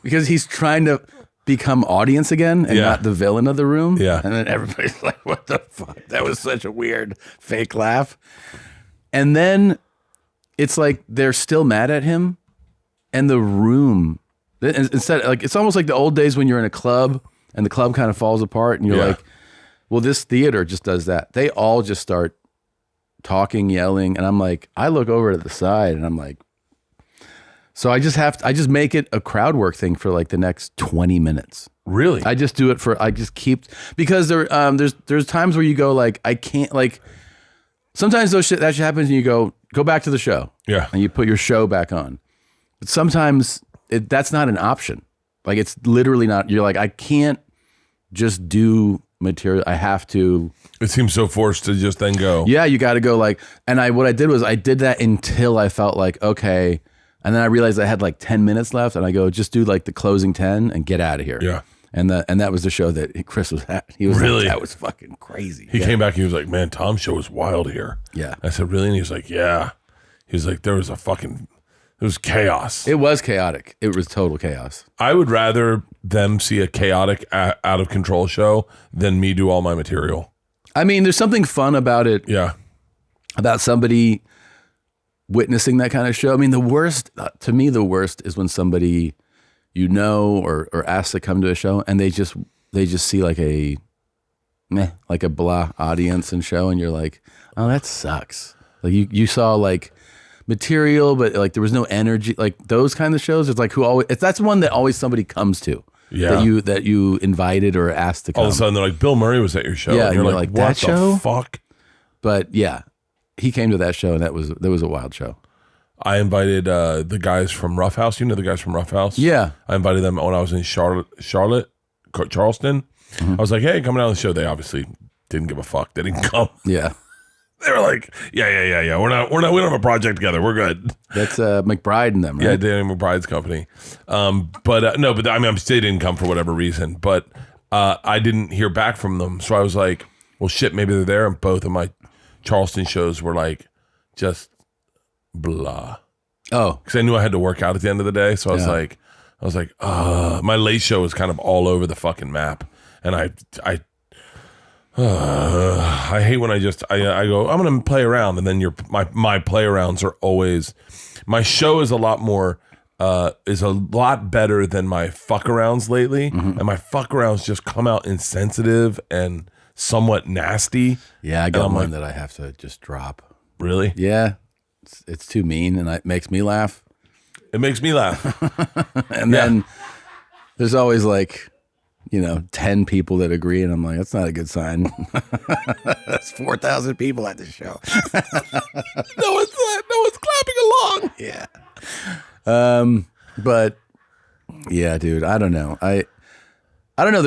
because he's trying to become audience again and not the villain of the room. Yeah. And then everybody's like, what the fuck? That was such a weird fake laugh. And then it's like they're still mad at him, and the room, instead, like it's almost like the old days when you're in a club and the club kind of falls apart and you're like, well, this theater just does that. They all just start talking, yelling, and I'm like, I look over to the side and I'm like, so I just make it a crowd work thing for like the next 20 minutes. Really? I just do it I just keep, because there's times where you go like, I can't, like sometimes that shit happens and you go back to the show. Yeah. And you put your show back on. But sometimes that's not an option. Like it's literally not, you're like, I can't just do material. I have to. It seems so forced to just then go. Yeah. You got to go like, and what I did was I did that until I felt like, okay. And then I realized I had like 10 minutes left, and I go, just do like the closing 10 and get out of here. Yeah. And that was the show that Chris was at. He was really? like, that was fucking crazy. He came back and he was like, man, Tom's show was wild here. Yeah. I said, really? And he was like, yeah. He was like, it was chaos. It was chaotic. It was total chaos. I would rather them see a chaotic, out of control show than me do all my material. I mean, there's something fun about it. Yeah. About somebody witnessing that kind of show. I mean, the worst is when somebody or asked to come to a show and they just see like a blah audience and show, and you're like, oh, that sucks. Like you saw like material, but like there was no energy. Like those kind of shows, it's like that's one that always somebody comes to. Yeah. That you invited or asked to come. All of a sudden they're like, Bill Murray was at your show. Yeah, and you're like, what that the show? fuck? But yeah, he came to that show, and that was a wild show. I invited the guys from Rough House. You know the guys from Rough House? Yeah. I invited them when I was in Charlotte, Charleston. I was like, hey, coming out on the show. They obviously didn't give a fuck. They didn't come. Yeah. They were like, yeah. We don't have a project together. We're good. That's McBride and them, right? Yeah, Danny McBride's company. No, but I mean, they didn't come for whatever reason. But I didn't hear back from them, so I was like, well, shit, maybe they're there. And both of my Charleston shows were like, just blah. Oh, Because I knew I had to work out at the end of the day, so I was like, my late show was kind of all over the fucking map, and I hate when I go, I'm gonna play around, and then my play arounds are always, my show is a lot better than my fuck arounds lately, and my fuck arounds just come out insensitive and somewhat nasty. yeah, I got I'm one like, that I have to just drop. Really? Yeah, it's too mean, and it makes me laugh. It makes me laugh. And then there's always like, 10 people that agree, and I'm like, that's not a good sign. That's 4,000 people at the show. No one's clapping along. Yeah. But yeah, dude, I don't know. I don't know.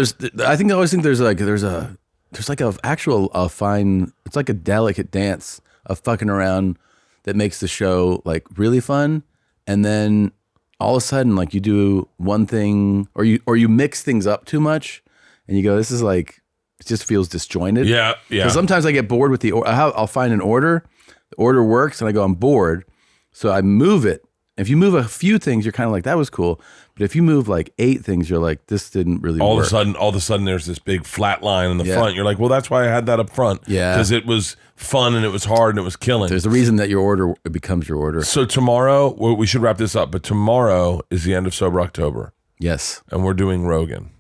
I always think there's like a actual fine. It's like a delicate dance of fucking around that makes the show like really fun, and then all of a sudden, like, you do one thing, or you mix things up too much, and you go, this is like, it just feels disjointed. Yeah. So sometimes I get bored with I'll find an order, the order works, and I go, I'm bored, so I move it. If you move a few things, you're kind of like, that was cool. But if you move like 8 things, you're like, this didn't really work. All of a sudden, there's this big flat line in the front. You're like, well, that's why I had that up front. Yeah. Because it was fun and it was hard and it was killing. There's a reason that your order becomes your order. So tomorrow, we should wrap this up, but tomorrow is the end of Sober October. Yes. And we're doing Rogan.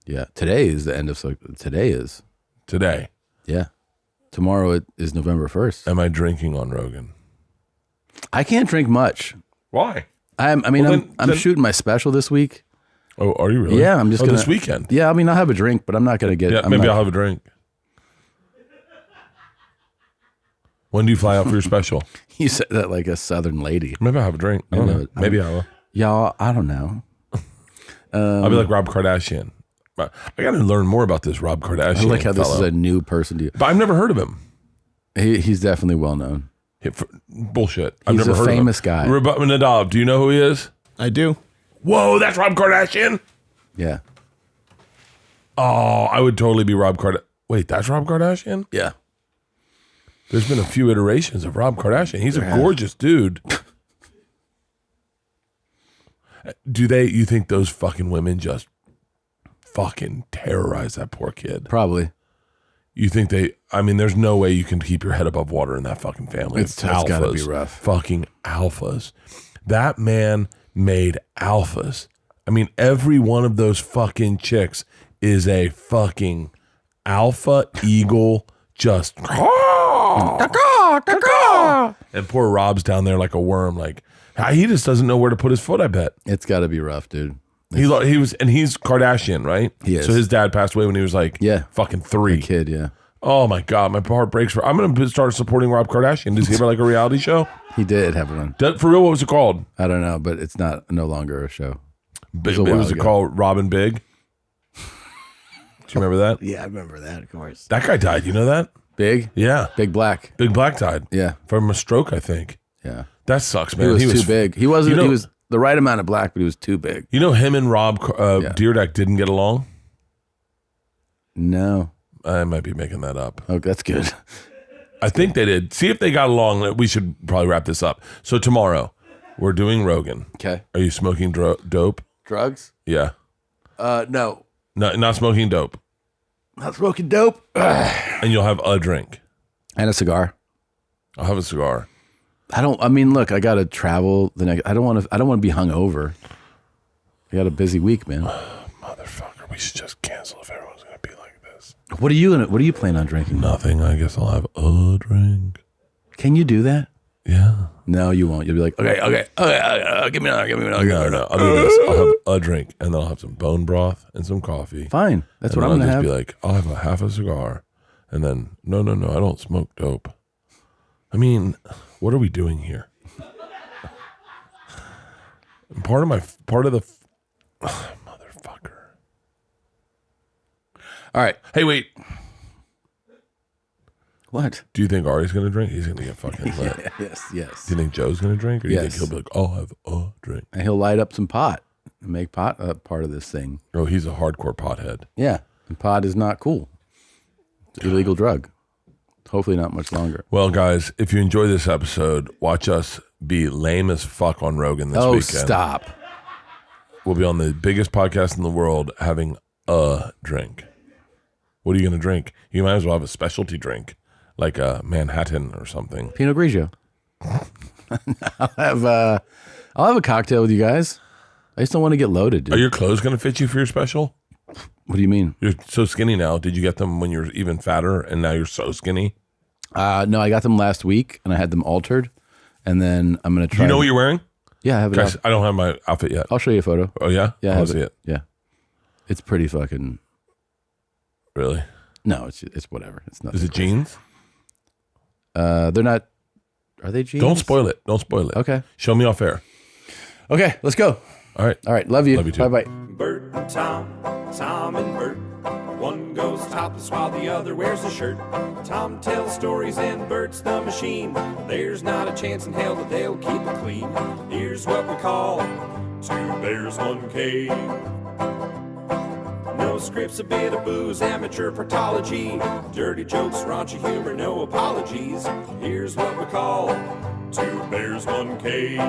Yeah. Today is the end of, today is. Today. Yeah. Tomorrow it is November 1st. Am I drinking on Rogan? I can't drink much. Why? I'm shooting my special this week. Oh, are you really? Yeah, I'm just gonna this weekend. Yeah, I mean, I'll have a drink, but I'm not gonna get. Yeah, maybe I'll have a drink. When do you fly out for your special? You said that like a Southern lady. Maybe I'll have a drink. I don't know. Maybe I will. Y'all, I don't know. I'll be like Rob Kardashian. I got to learn more about this Rob Kardashian. I like how this fellow. is a new person to you. But I've never heard of him. He's definitely well known. Bullshit. I've He's never a heard famous of him. guy. Nadav, do you know who he is? I do. Whoa, that's Rob Kardashian? Yeah. Oh, I would totally be Rob Kardashian. Wait, that's Rob Kardashian? Yeah. There's been a few iterations of Rob Kardashian. He's a gorgeous dude. You think those fucking women just fucking terrorize that poor kid? Probably. You think there's no way you can keep your head above water in that fucking family. It's gotta be rough. Fucking alphas. That man made alphas. I mean, every one of those fucking chicks is a fucking alpha eagle, just and poor Rob's down there like a worm. Like, he just doesn't know where to put his foot, I bet. It's got to be rough, dude. He's Kardashian, right? He is. So his dad passed away when he was like fucking 3. A kid, yeah. Oh my God, my heart breaks I'm going to start supporting Rob Kardashian. Does he have like a reality show? He did have one. For real, what was it called? I don't know, but it's no longer a show. Was it called Robin Big? Do you remember that? Yeah, I remember that, of course. That guy died. You know that? Big? Yeah. Big Black. Big Black died. Yeah. From a stroke, I think. Yeah. That sucks, man. He was too big. He wasn't. He was the right amount of black, but he was too big. You know, him and Rob Dyrdek didn't get along? No. I might be making that up. Oh, that's good. I think they did. See if they got along. We should probably wrap this up. So tomorrow, we're doing Rogan. Okay. Are you smoking dope? Drugs? Yeah. No. No, not smoking dope. Not smoking dope. And you'll have a drink. And a cigar. I'll have a cigar. Look, I got to travel the next. I don't want to be hungover. I got a busy week, man. Motherfucker, we should just cancel if everyone's going to be like this. What are you planning on drinking? Nothing. I guess I'll have a drink. Can you do that? Yeah. No, you won't. You'll be like, okay, give me another. No. I'll do this. I'll have a drink, and then I'll have some bone broth and some coffee. Fine. That's and what I'm going to have. Be like, I'll have a half a cigar, and then, no, I don't smoke dope. I mean, what are we doing here? Part of the motherfucker. All right. Hey, wait. What? Do you think Ari's gonna drink? He's gonna get fucking lit. Yes. Do you think Joe's gonna drink, or do you think Yes. he'll be like, "I'll have a drink"? And he'll light up some pot and make pot a part of this thing. Oh, he's a hardcore pothead. Yeah. And pot is not cool. It's an illegal drug. Hopefully not much longer. Well, guys, if you enjoy this episode, watch us be lame as fuck on Rogan this weekend. Stop. We'll be on the biggest podcast in the world having a drink. What are you going to drink? You might as well have a specialty drink, like a Manhattan or something. Pinot Grigio. I'll have a cocktail with you guys. I just don't want to get loaded, dude. Are your clothes going to fit you for your special? What do you mean? You're so skinny now. Did you get them when you were even fatter, and now you're so skinny? No, I got them last week, and I had them altered. And then I'm going to try. You know what you're wearing? Yeah, I have it. Guys, I don't have my outfit yet. I'll show you a photo. Oh, yeah? Yeah, I I'll have see it. Yeah. It's pretty fucking... Really? No, it's whatever. It's not. Is it jeans? They're not... Are they jeans? Don't spoil it. Don't spoil it. Okay. Show me off air. Okay, let's go. All right. All right, love you. Love you too. Bye-bye. Bert and Tom, Tom and Bert. One goes topless while the other wears a shirt. Tom tells stories and Bert's the machine. There's not a chance in hell that they'll keep it clean. Here's what we call Two Bears, One Cave. No scripts, a bit of booze, amateur partology. Dirty jokes, raunchy humor, no apologies. Here's what we call Two Bears, One Cave.